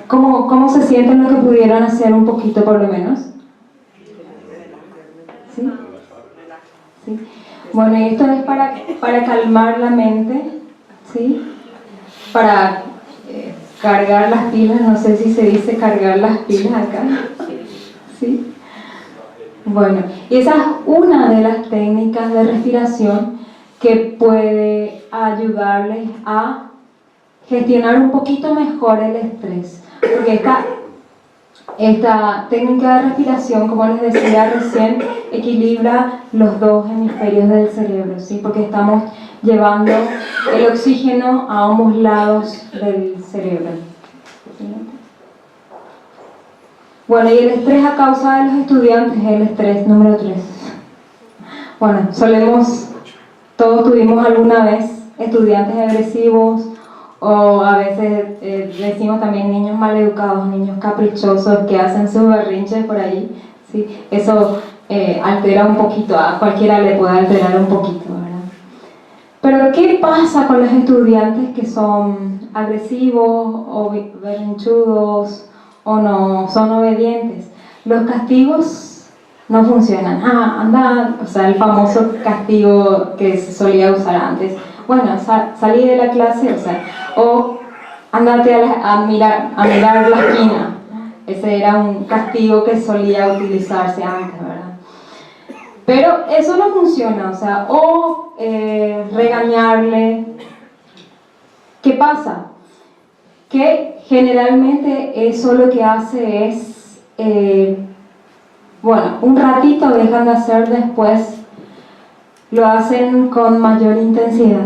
¿Cómo se sienten los que pudieron hacer un poquito por lo menos? ¿Sí? ¿Sí? Bueno, y esto es para calmar la mente, ¿sí? Para cargar las pilas, no sé si se dice cargar las pilas acá, ¿sí? Bueno, y esa es una de las técnicas de respiración que puede ayudarles a gestionar un poquito mejor el estrés, porque esta técnica de respiración, como les decía recién, equilibra los dos hemisferios del cerebro, ¿sí? Porque estamos llevando el oxígeno a ambos lados del cerebro, ¿sí? Bueno, y el estrés a causa de los estudiantes es el estrés número 3. Bueno, todos tuvimos alguna vez estudiantes agresivos, o a veces decimos también niños maleducados, niños caprichosos que hacen sus berrinches por ahí, ¿sí? Eso altera un poquito, a cualquiera le puede alterar un poquito, ¿verdad? Pero ¿qué pasa con los estudiantes que son agresivos o berrinchudos o no son obedientes? Los castigos no funcionan. Anda, el famoso castigo que se solía usar antes. Bueno, salí de la clase, o andate a mirar la esquina. Ese era un castigo que solía utilizarse antes, ¿verdad? Pero eso no funciona, o regañarle. ¿Qué pasa? Que generalmente eso lo que hace es, un ratito dejan de hacer, después lo hacen con mayor intensidad.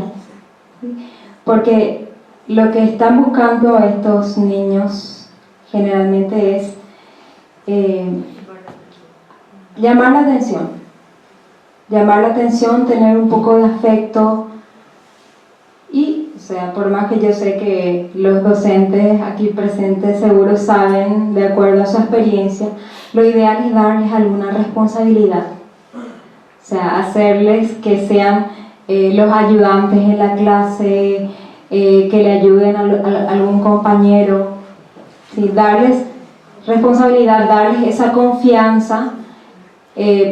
Porque lo que están buscando estos niños generalmente es llamar la atención, tener un poco de afecto y, por más que yo sé que los docentes aquí presentes seguro saben, de acuerdo a su experiencia, lo ideal es darles alguna responsabilidad, hacerles que sean los ayudantes en la clase, que le ayuden a algún compañero, ¿sí? Darles responsabilidad, darles esa confianza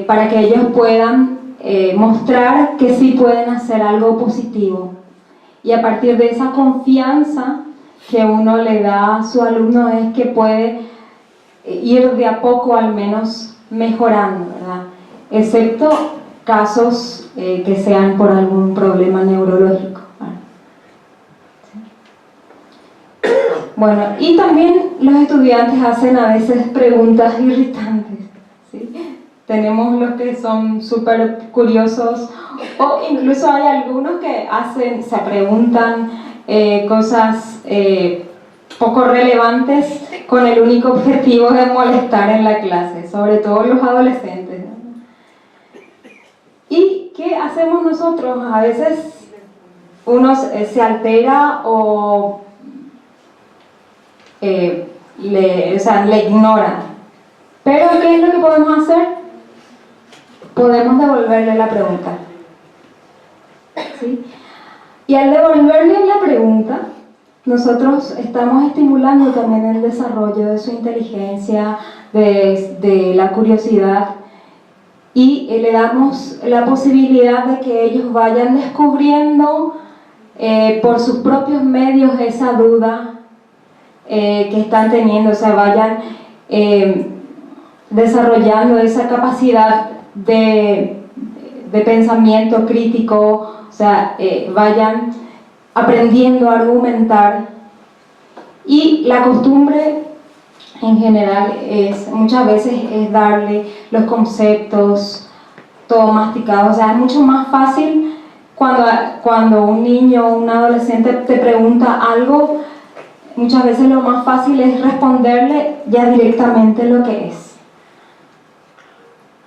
para que ellos puedan mostrar que sí pueden hacer algo positivo. Y a partir de esa confianza que uno le da a su alumno es que puede ir de a poco al menos mejorando, ¿verdad? Excepto casos que sean por algún problema neurológico. Bueno, y también los estudiantes hacen a veces preguntas irritantes, ¿sí? Tenemos los que son súper curiosos, o incluso hay algunos que se preguntan cosas poco relevantes con el único objetivo de molestar en la clase, sobre todo los adolescentes, ¿no? ¿Y qué hacemos nosotros? A veces uno se altera o le ignora. Pero ¿qué es lo que podemos hacer? Podemos devolverle la pregunta, ¿sí? Y al devolverle la pregunta, nosotros estamos estimulando también el desarrollo de su inteligencia, de la curiosidad, y le damos la posibilidad de que ellos vayan descubriendo por sus propios medios esa duda que están teniendo, vayan desarrollando esa capacidad de de pensamiento crítico, o sea, vayan aprendiendo a argumentar. Y la costumbre en general muchas veces es darle los conceptos todo masticado, o sea, es mucho más fácil cuando un niño o un adolescente te pregunta algo, muchas veces lo más fácil es responderle ya directamente lo que es.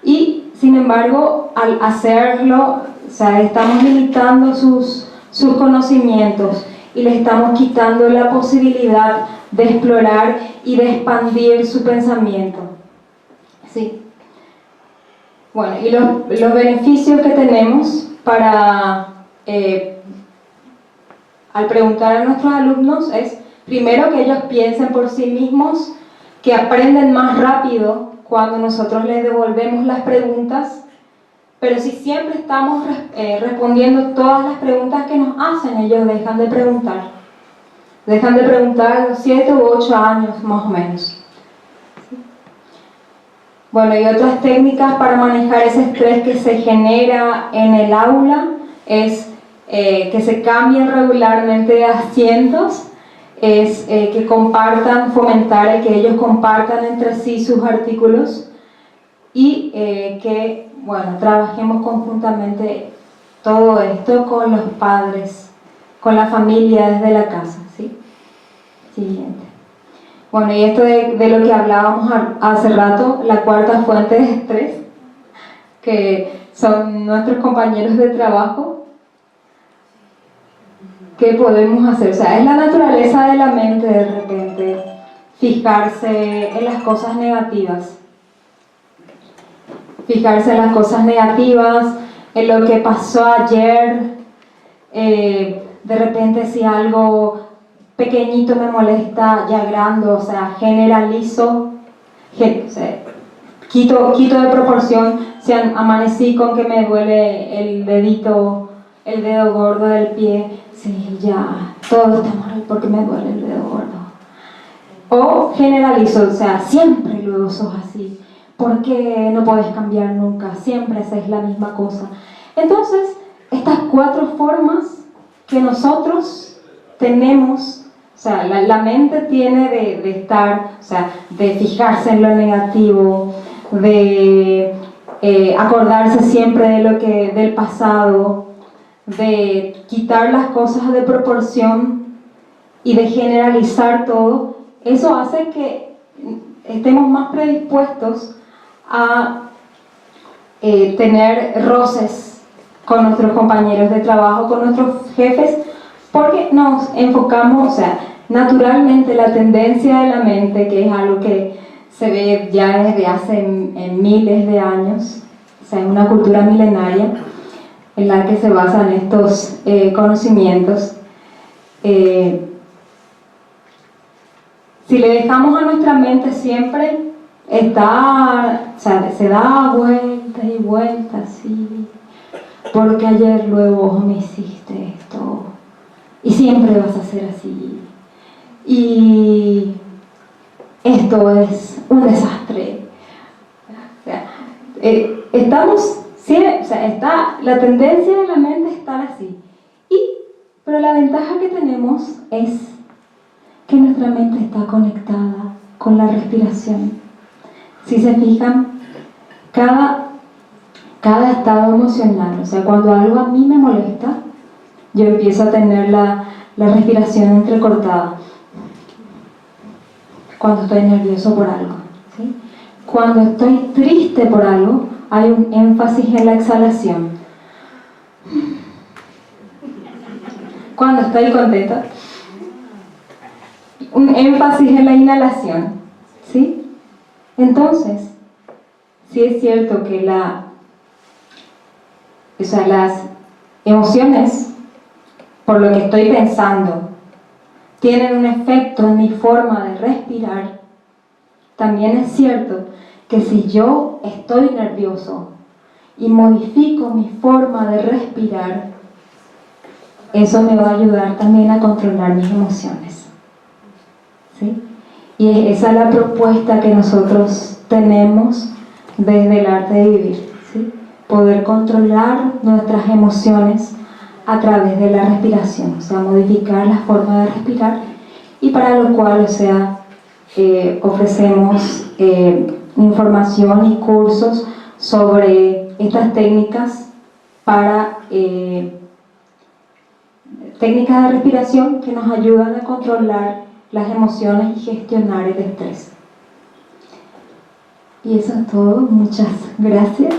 Y sin embargo, al hacerlo, o sea, estamos limitando sus conocimientos y le estamos quitando la posibilidad de explorar y de expandir su pensamiento. ¿Sí? Bueno, y los beneficios que tenemos para, al preguntar a nuestros alumnos es, primero, que ellos piensen por sí mismos, que aprenden más rápido cuando nosotros les devolvemos las preguntas, pero si siempre estamos respondiendo todas las preguntas que nos hacen, ellos dejan de preguntar. Dejan de preguntar a los 7 u 8 años más o menos. Bueno, y otras técnicas para manejar ese estrés que se genera en el aula es que se cambien regularmente de asientos, es que compartan, fomentar que ellos compartan entre sí sus artículos y que, bueno, trabajemos conjuntamente todo esto con los padres, con la familia desde la casa, ¿sí? Siguiente. Bueno, y esto de lo que hablábamos hace rato, la cuarta fuente de estrés, que son nuestros compañeros de trabajo. ¿Qué podemos hacer? O sea, es la naturaleza de la mente de repente fijarse en las cosas negativas. Fijarse en las cosas negativas, en lo que pasó ayer. De repente si algo pequeñito me molesta, ya grande, o sea, generalizo, o sea, quito de proporción. Si amanecí con que me duele el dedo gordo del pie, sí, ya, todo está mal porque me duele el dedo gordo. O generalizo, o sea, siempre luego sos así, ¿por qué no podés cambiar nunca? Siempre haces la misma cosa. Entonces, estas 4 formas que nosotros tenemos, o sea, la mente tiene de estar, o sea, de fijarse en lo negativo, de acordarse siempre del pasado, de quitar las cosas de proporción y de generalizar todo. Eso hace que estemos más predispuestos a tener roces con nuestros compañeros de trabajo, con nuestros jefes, porque nos enfocamos, o sea, naturalmente la tendencia de la mente, que es algo que se ve ya desde hace miles de años, o sea, es una cultura milenaria en la que se basan estos conocimientos. Si le dejamos a nuestra mente siempre, o sea, se da vueltas y vueltas, sí, porque ayer luego me hiciste esto, y siempre vas a ser así, y esto es un desastre. O sea, la tendencia de la mente es estar así, pero la ventaja que tenemos es que nuestra mente está conectada con la respiración. Si se fijan, cada estado emocional, o sea, cuando algo a mí me molesta, yo empiezo a tener la respiración entrecortada. Cuando estoy nervioso por algo, ¿sí? Cuando estoy triste por algo, hay un énfasis en la exhalación. Cuando estoy contenta, un énfasis en la inhalación, ¿sí? Entonces, sí es cierto que las emociones, por lo que estoy pensando, tienen un efecto en mi forma de respirar. También es cierto que si yo estoy nervioso y modifico mi forma de respirar, eso me va a ayudar también a controlar mis emociones, ¿sí? Y esa es la propuesta que nosotros tenemos desde el arte de vivir, ¿sí? poder controlar nuestras emociones a través de la respiración, o sea, modificar la forma de respirar, y para lo cual, o sea, ofrecemos información y cursos sobre estas técnicas para técnicas de respiración que nos ayudan a controlar las emociones y gestionar el estrés. Y eso es todo. Muchas gracias.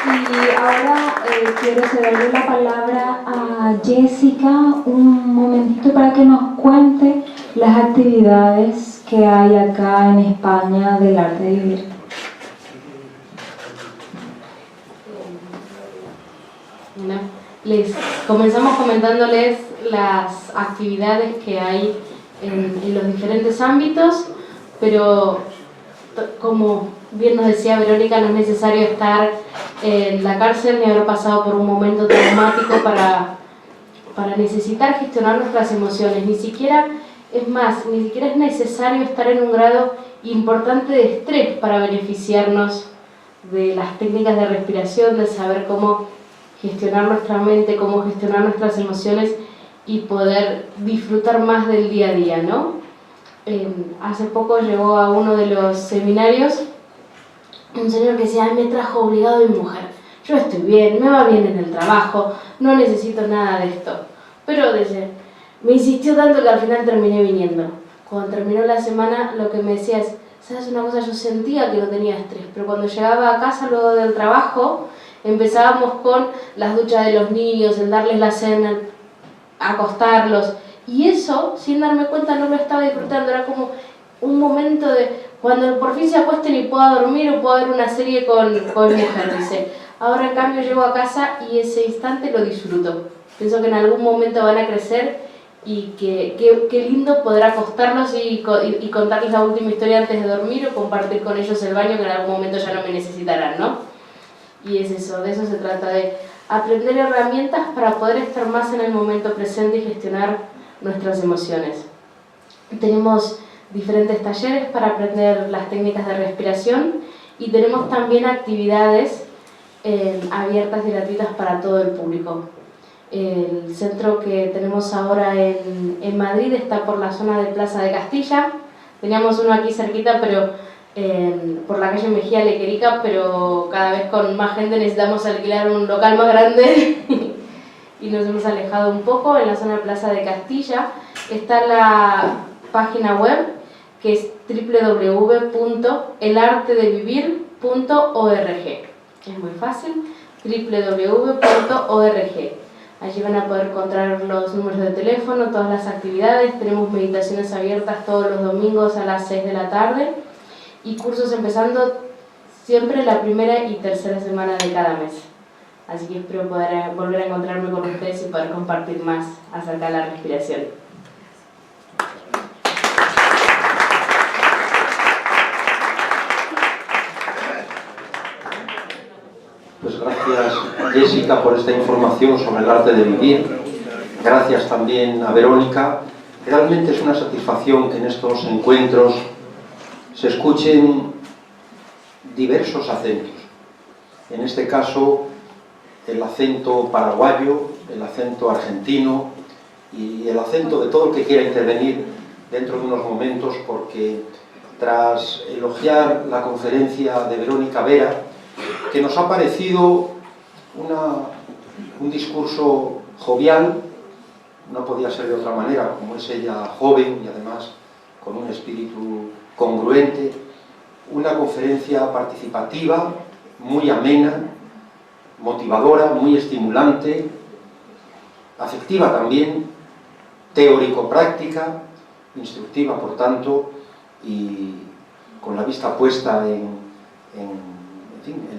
Y ahora quiero cederle la palabra a Jessica un momentito para que nos cuente las actividades que hay acá en España del arte de vivir. Bueno, comenzamos comentándoles las actividades que hay en los diferentes ámbitos, pero como bien nos decía Verónica, no es necesario estar en la cárcel ni haber pasado por un momento traumático para necesitar gestionar nuestras emociones. Ni siquiera es necesario estar en un grado importante de estrés para beneficiarnos de las técnicas de respiración, de saber cómo gestionar nuestra mente, cómo gestionar nuestras emociones y poder disfrutar más del día a día, ¿no? Hace poco llegó a uno de los seminarios un señor que decía: me trajo obligado mi mujer, yo estoy bien, me va bien en el trabajo, no necesito nada de esto. Pero me insistió tanto que al final terminé viniendo. Cuando terminó la semana, lo que me decía es: ¿sabes una cosa? Yo sentía que no tenía estrés, pero cuando llegaba a casa luego del trabajo, empezábamos con las duchas de los niños, el darles la cena, acostarlos, y eso, sin darme cuenta, no lo estaba disfrutando. Era como un momento de cuando por fin se acuesten y pueda dormir o pueda ver una serie con mi mujer, dice. Ahora en cambio llego a casa y ese instante lo disfruto. Pienso que en algún momento van a crecer y qué lindo poder acostarlos y contarles la última historia antes de dormir, o compartir con ellos el baño, que en algún momento ya no me necesitarán, ¿no? Y es eso, de eso se trata, de aprender herramientas para poder estar más en el momento presente y gestionar nuestras emociones. Tenemos diferentes talleres para aprender las técnicas de respiración y tenemos también actividades abiertas y gratuitas para todo el público. El centro que tenemos ahora en Madrid está por la zona de Plaza de Castilla. Teníamos uno aquí cerquita, pero por la calle Mejía Lequerica, pero cada vez con más gente necesitamos alquilar un local más grande y nos hemos alejado un poco. En la zona de Plaza de Castilla está la página web, que es www.elartedevivir.org. Es muy fácil, www.org. Allí van a poder encontrar los números de teléfono, todas las actividades. Tenemos meditaciones abiertas todos los domingos a las 6 de la tarde y cursos empezando siempre la primera y tercera semana de cada mes. Así que espero poder volver a encontrarme con ustedes y poder compartir más acerca de la respiración. Pues gracias, Jessica, por esta información sobre el arte de vivir. Gracias también a Verónica. Realmente es una satisfacción que en estos encuentros se escuchen diversos acentos. En este caso, el acento paraguayo, el acento argentino y el acento de todo el que quiera intervenir dentro de unos momentos, porque tras elogiar la conferencia de Verónica Vera, que nos ha parecido un discurso jovial, no podía ser de otra manera, como es ella joven y además con un espíritu congruente, una conferencia participativa, muy amena, motivadora, muy estimulante, afectiva también, teórico-práctica, instructiva por tanto, y con la vista puesta en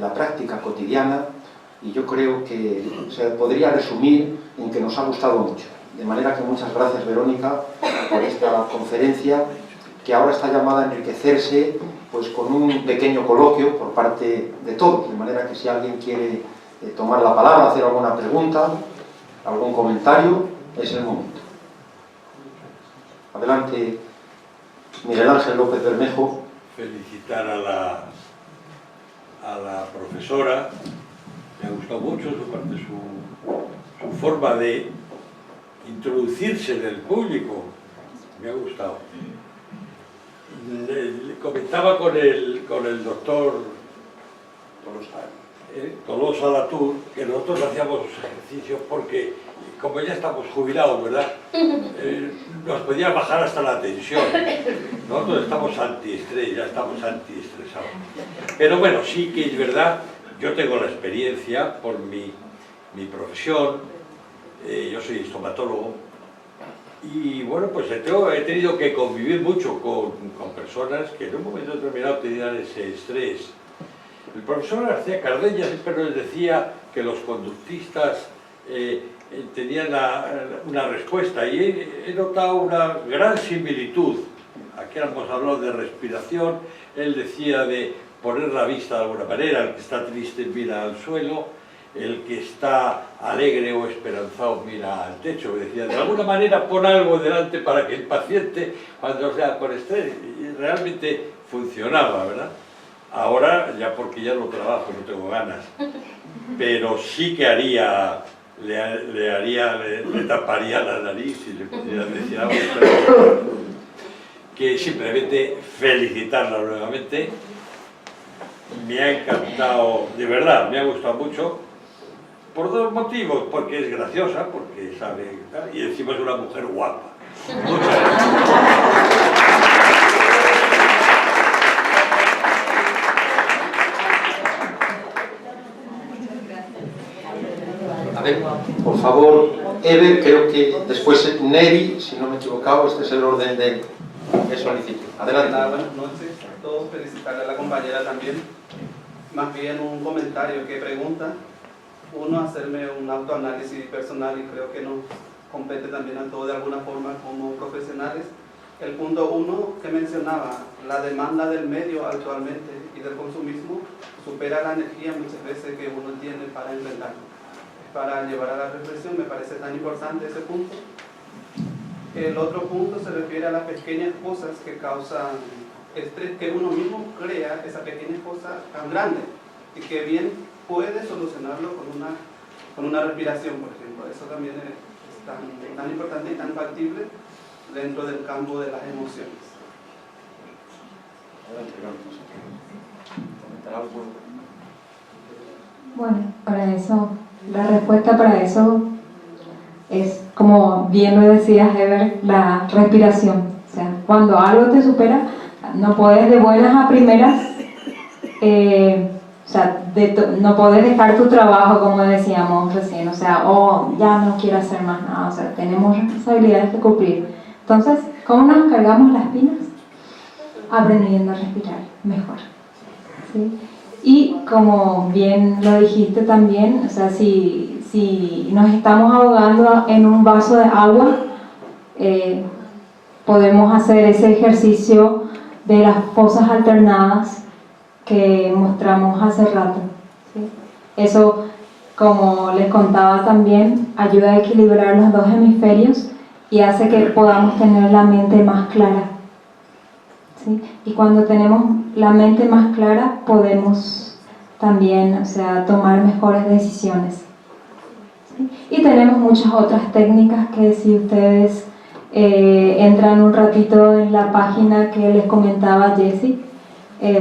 la práctica cotidiana, y yo creo que se podría resumir en que nos ha gustado mucho. De manera que muchas gracias, Verónica, por esta conferencia, que ahora está llamada a enriquecerse pues con un pequeño coloquio por parte de todos, de manera que si alguien quiere tomar la palabra, hacer alguna pregunta, algún comentario, es el momento. Adelante, Miguel Ángel López Bermejo. Felicitar a la profesora, me ha gustado mucho su forma de introducirse en el público, me ha gustado. Le comentaba con el doctor Tolosa Latour que nosotros hacíamos ejercicios porque, como ya estamos jubilados, ¿verdad? Nos podía bajar hasta la tensión. Nosotros estamos antiestrés, ya estamos antiestresados. Pero bueno, sí que es verdad, yo tengo la experiencia por mi profesión, yo soy estomatólogo, y bueno, pues he tenido que convivir mucho con personas que en un momento determinado tenían ese estrés. El profesor García Cardeña siempre nos decía que los conductistas tenían una respuesta, y he notado una gran similitud. Aquí hemos hablado de respiración, él decía de poner la vista de alguna manera, el que está triste mira al suelo, el que está alegre o esperanzado mira al techo. Decía, de alguna manera pon algo delante para que el paciente, cuando sea con estrés, y realmente funcionaba, ¿verdad? Ahora, ya porque ya no trabajo, no tengo ganas, pero sí que le taparía la nariz y le podría decir algo, que simplemente felicitarla nuevamente. Me ha encantado, de verdad, me ha gustado mucho, por dos motivos: porque es graciosa, porque sabe, y encima es una mujer guapa. Muchas gracias. A ver, por favor, Ever, creo que después Neri, si no me he equivocado, este es el orden de solicitud. Adelante. Buenas noches a todos, felicitarle a la compañera también. Más bien un comentario que pregunta, uno, hacerme un autoanálisis personal, y creo que nos compete también a todos de alguna forma como profesionales. El punto 1 que mencionaba, la demanda del medio actualmente y del consumismo supera la energía muchas veces que uno tiene para enfrentarlo, para llevar a la reflexión. Me parece tan importante ese punto. El otro punto se refiere a las pequeñas cosas que causan estrés, que uno mismo crea esa pequeña cosa tan grande y que bien puede solucionarlo con una respiración, por ejemplo. Eso también es tan importante y tan factible dentro del campo de las emociones. Bueno, para eso, la respuesta para eso es, como bien lo decías, Ever, la respiración. O sea, cuando algo te supera, no puedes de buenas a primeras, o sea, no puedes dejar tu trabajo, como decíamos recién, o sea, ya no quiero hacer más nada, o sea, tenemos responsabilidades que cumplir. Entonces, ¿cómo nos cargamos las pilas? Aprendiendo a respirar mejor, ¿sí? Y como bien lo dijiste también, o sea, si nos estamos ahogando en un vaso de agua, podemos hacer ese ejercicio de las fosas alternadas que mostramos hace rato, ¿sí? Eso, como les contaba también, ayuda a equilibrar los dos hemisferios y hace que podamos tener la mente más clara, ¿sí? Y cuando tenemos la mente más clara, podemos también, o sea, tomar mejores decisiones, ¿sí? Y tenemos muchas otras técnicas que, si ustedes entran un ratito en la página que les comentaba Jessie,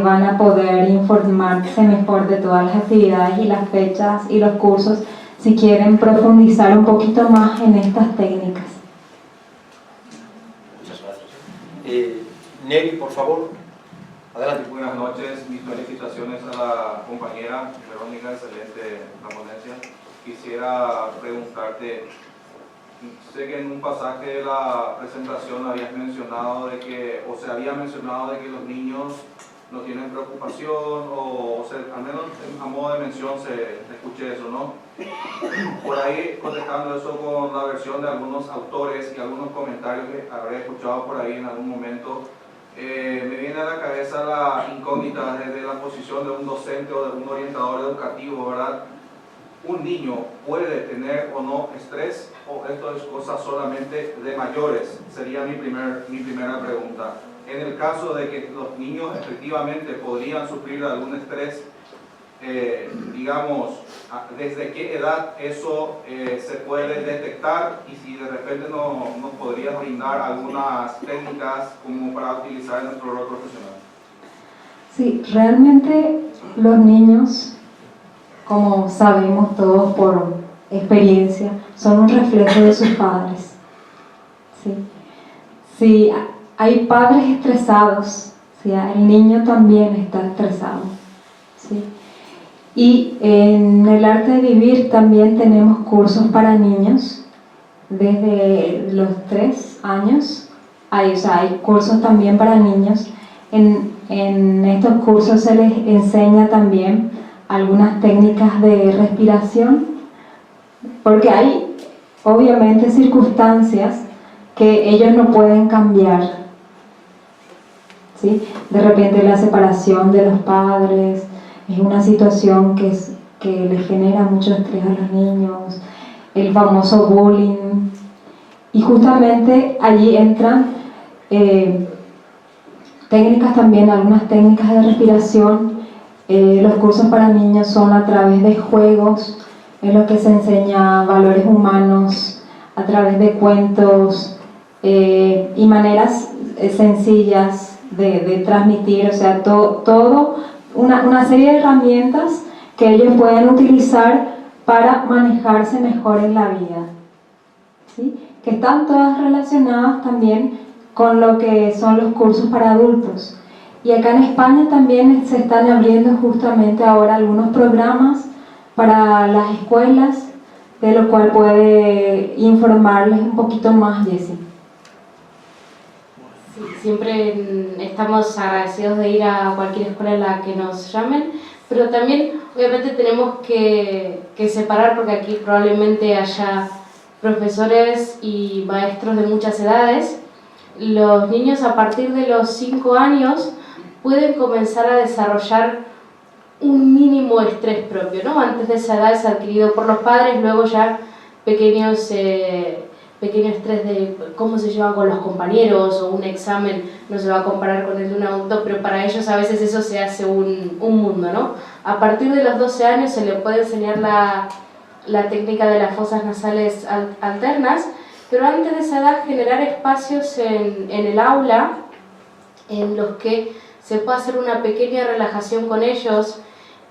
van a poder informarse mejor de todas las actividades y las fechas y los cursos, si quieren profundizar un poquito más en estas técnicas. Muchas gracias. Neri, por favor. Adelante. Buenas noches, mis felicitaciones a la compañera Verónica, excelente la ponencia. Quisiera preguntarte, sé que en un pasaje de la presentación habías mencionado de que, o se había mencionado de que los niños no tienen preocupación, o sea, al menos a modo de mención escuché eso, ¿no? Por ahí, contestando eso con la versión de algunos autores y algunos comentarios que habré escuchado por ahí en algún momento, me viene a la cabeza la incógnita desde la posición de un docente o de un orientador educativo, ¿verdad? ¿Un niño puede tener o no estrés, o esto es cosa solamente de mayores? Sería mi primera pregunta. en el caso de que los niños efectivamente podrían sufrir algún estrés, digamos, desde qué edad eso se puede detectar, y si de repente nos podrías brindar algunas técnicas como para utilizar en nuestro rol profesional. Sí, realmente los niños, como sabemos todos por experiencia, son un reflejo de sus padres. ¿Sí? Si hay padres estresados, ¿sí? El niño también está estresado. ¿Sí? Y en el arte de vivir también tenemos cursos para niños desde los 3 años. Hay cursos también para niños. En estos cursos se les enseña también algunas técnicas de respiración, porque hay obviamente circunstancias que ellos no pueden cambiar, ¿sí? De repente la separación de los padres es una situación que les genera mucho estrés a los niños, el famoso bullying, y justamente allí entran técnicas también, algunas técnicas de respiración. Los cursos para niños son a través de juegos, en los que se enseña valores humanos, a través de cuentos y maneras sencillas de transmitir, o sea, una serie de herramientas que ellos pueden utilizar para manejarse mejor en la vida, ¿sí? Que están todas relacionadas también con lo que son los cursos para adultos. Y acá en España también se están abriendo justamente ahora algunos programas para las escuelas, de lo cual puede informarles un poquito más Jessie. Sí, siempre estamos agradecidos de ir a cualquier escuela en la que nos llamen, pero también obviamente tenemos que separar, porque aquí probablemente haya profesores y maestros de muchas edades. Los niños a partir de los 5 años pueden comenzar a desarrollar un mínimo estrés propio, ¿no? Antes de esa edad es adquirido por los padres, luego ya pequeño estrés de cómo se llevan con los compañeros, o un examen no se va a comparar con el de un adulto, pero para ellos a veces eso se hace un mundo, ¿no? A partir de los 12 años se le puede enseñar la técnica de las fosas nasales alternas, pero antes de esa edad generar espacios en el aula en los que se puede hacer una pequeña relajación con ellos,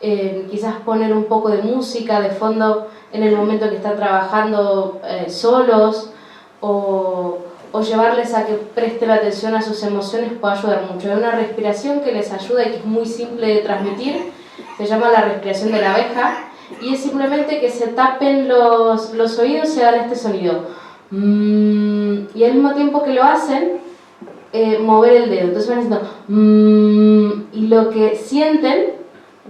quizás poner un poco de música de fondo en el momento que están trabajando solos, o llevarles a que presten atención a sus emociones puede ayudar mucho. Hay una respiración que les ayuda y que es muy simple de transmitir, se llama la respiración de la abeja, y es simplemente que se tapen los oídos y hagan este sonido. Y al mismo tiempo que lo hacen, mover el dedo. Entonces van haciendo y lo que sienten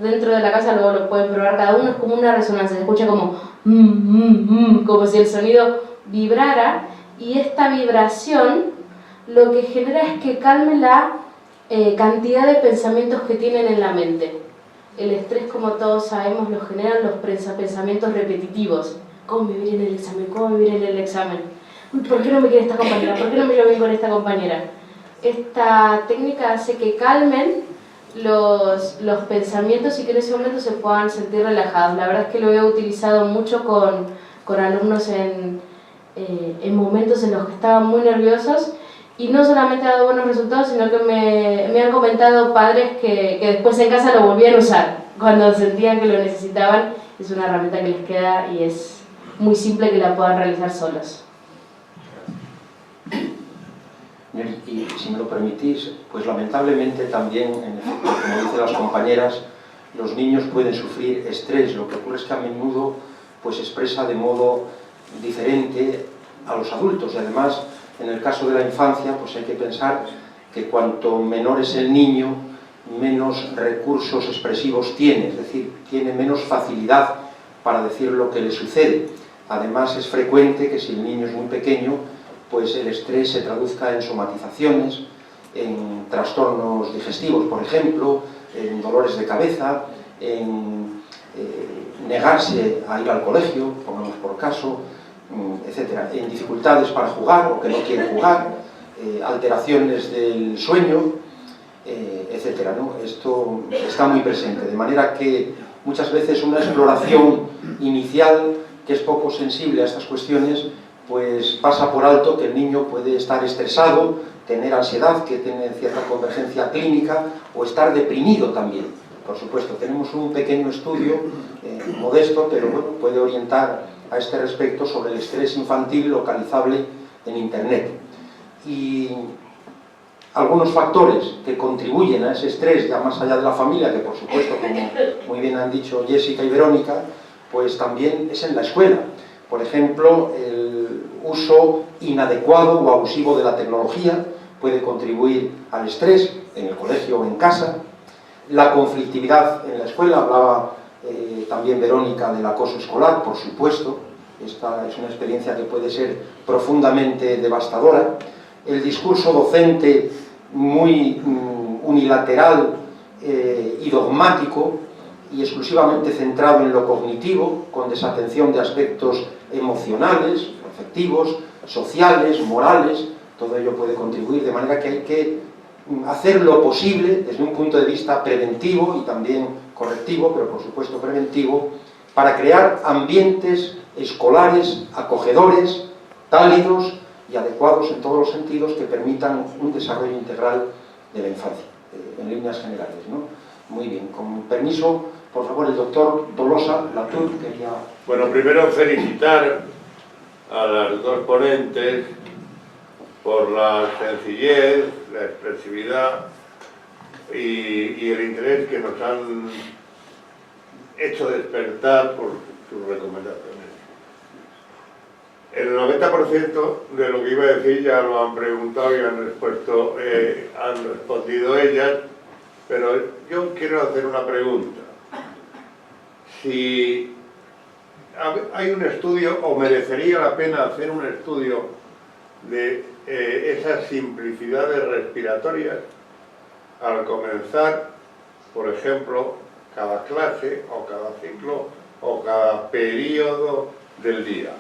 dentro de la casa, luego lo pueden probar cada uno, es como una resonancia, se escucha como como si el sonido vibrara, y esta vibración lo que genera es que calme la cantidad de pensamientos que tienen en la mente. El estrés, como todos sabemos, lo generan los pensamientos repetitivos. ¿Cómo me viene en el examen? ¿Cómo me viene en el examen? ¿Por qué no me quiere esta compañera? ¿Por qué no me llevo bien con esta compañera? Esta técnica hace que calmen los pensamientos y que en ese momento se puedan sentir relajados. La verdad es que lo he utilizado mucho con alumnos en momentos en los que estaban muy nerviosos, y no solamente ha dado buenos resultados, sino que me han comentado padres que después en casa lo volvían a usar cuando sentían que lo necesitaban. Es una herramienta que les queda y es muy simple que la puedan realizar solos. Y si me lo permitís, pues lamentablemente también, en efecto, como dicen las compañeras, los niños pueden sufrir estrés. Lo que ocurre es que a menudo pues, se expresa de modo diferente a los adultos, y además en el caso de la infancia pues hay que pensar que cuanto menor es el niño, menos recursos expresivos tiene, es decir, tiene menos facilidad para decir lo que le sucede. Además es frecuente que si el niño es muy pequeño, pues el estrés se traduzca en somatizaciones, en trastornos digestivos, por ejemplo, en dolores de cabeza, en negarse a ir al colegio, pongamos por caso, etcétera, en dificultades para jugar o que no quiere jugar, alteraciones del sueño, etcétera, ¿no? Esto está muy presente, de manera que muchas veces una exploración inicial que es poco sensible a estas cuestiones, pues pasa por alto que el niño puede estar estresado, tener ansiedad, que tiene cierta convergencia clínica, o estar deprimido también. Por supuesto, tenemos un pequeño estudio, modesto, pero bueno, puede orientar a este respecto sobre el estrés infantil localizable en Internet. Y algunos factores que contribuyen a ese estrés, ya más allá de la familia, que por supuesto, como muy bien han dicho Jessica y Verónica, pues también es en la escuela. Por ejemplo, el uso inadecuado o abusivo de la tecnología puede contribuir al estrés en el colegio o en casa. La conflictividad en la escuela, hablaba también Verónica del acoso escolar, por supuesto. Esta es una experiencia que puede ser profundamente devastadora. El discurso docente muy unilateral y dogmático, y exclusivamente centrado en lo cognitivo, con desatención de aspectos emocionales, afectivos, sociales, morales. Todo ello puede contribuir, de manera que hay que hacer lo posible desde un punto de vista preventivo y también correctivo, pero por supuesto preventivo, para crear ambientes escolares acogedores, cálidos y adecuados en todos los sentidos, que permitan un desarrollo integral de la infancia, en líneas generales, ¿no? Muy bien, con permiso, por favor, el doctor Tolosa Latour quería... Bueno, primero felicitar a las dos ponentes por la sencillez, la expresividad y el interés que nos han hecho despertar por sus recomendaciones. El 90% de lo que iba a decir ya lo han preguntado y han respondido ellas, pero yo quiero hacer una pregunta. Si hay un estudio, o merecería la pena hacer un estudio de esas simplicidades respiratorias al comenzar, por ejemplo, cada clase o cada ciclo o cada periodo del día.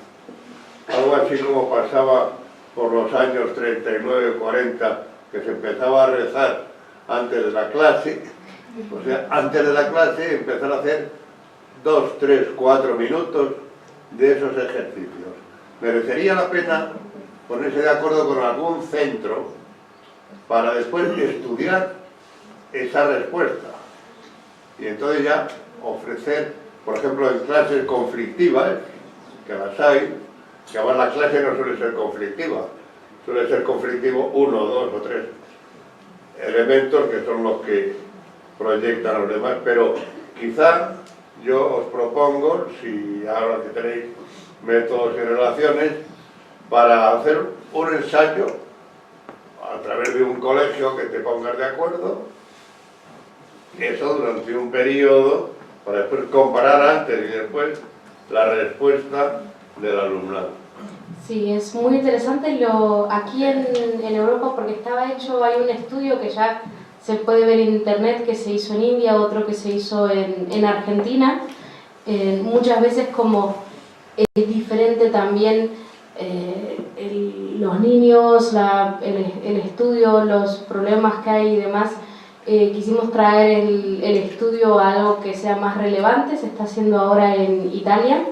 Algo así como pasaba por los años 39 o 40, que se empezaba a rezar antes de la clase. O sea, antes de la clase empezar a hacer 2, 3, 4 minutos de esos ejercicios. Merecería la pena ponerse de acuerdo con algún centro para después estudiar esa respuesta y entonces ya ofrecer, por ejemplo, en clases conflictivas, que las hay, que además la clase no suele ser conflictiva, suele ser conflictivo 1, 2 o 3 elementos que son los que proyectan a los demás, pero quizá yo os propongo, si ahora que tenéis métodos y relaciones, para hacer un ensayo a través de un colegio que te pongas de acuerdo, eso durante un periodo, para después comparar antes y después la respuesta del alumnado. Sí, es muy interesante aquí en Europa, porque hay un estudio que ya se puede ver en internet, que se hizo en India, otro que se hizo en Argentina. Muchas veces como es diferente también los niños, el estudio, los problemas que hay y demás. Quisimos traer el estudio a algo que sea más relevante. Se está haciendo ahora en Italia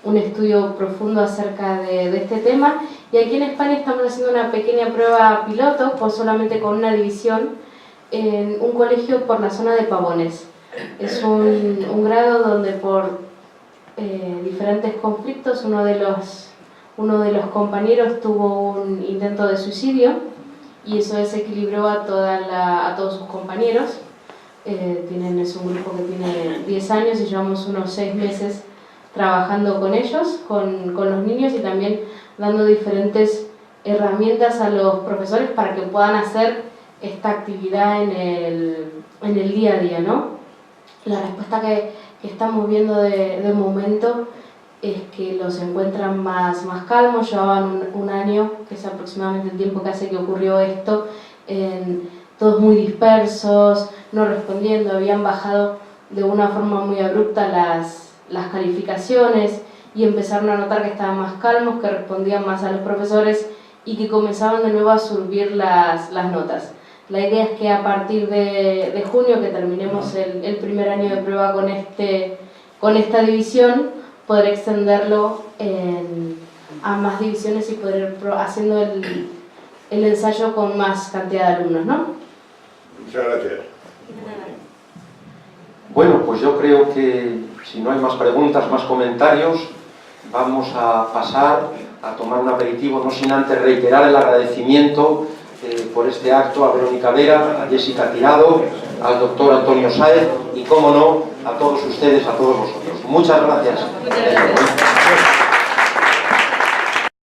un estudio profundo acerca de este tema, y aquí en España estamos haciendo una pequeña prueba piloto, solamente con una división, en un colegio por la zona de Pavones. Es un grado donde por diferentes conflictos uno de los compañeros tuvo un intento de suicidio, y eso desequilibró a todos sus compañeros. Es un grupo que tiene 10 años y llevamos unos 6 meses trabajando con ellos, con los niños, y también dando diferentes herramientas a los profesores para que puedan hacer esta actividad en el día a día, ¿no? La respuesta que estamos viendo de momento es que los encuentran más calmos. Llevaban un año, que es aproximadamente el tiempo que hace que ocurrió esto, todos muy dispersos, no respondiendo, habían bajado de una forma muy abrupta las calificaciones, y empezaron a notar que estaban más calmos, que respondían más a los profesores, y que comenzaban de nuevo a subir las notas. La idea es que a partir de junio, que terminemos el primer año de prueba con esta división, poder extenderlo a más divisiones y poder ir haciendo el ensayo con más cantidad de alumnos, ¿no? Muchas gracias. Bueno, pues yo creo que si no hay más preguntas, más comentarios, vamos a pasar a tomar un aperitivo, no sin antes reiterar el agradecimiento por este acto a Verónica Vera, a Jessica Tirado, al doctor Antonio Sáez y, cómo no, a todos ustedes, a todos vosotros. Muchas gracias.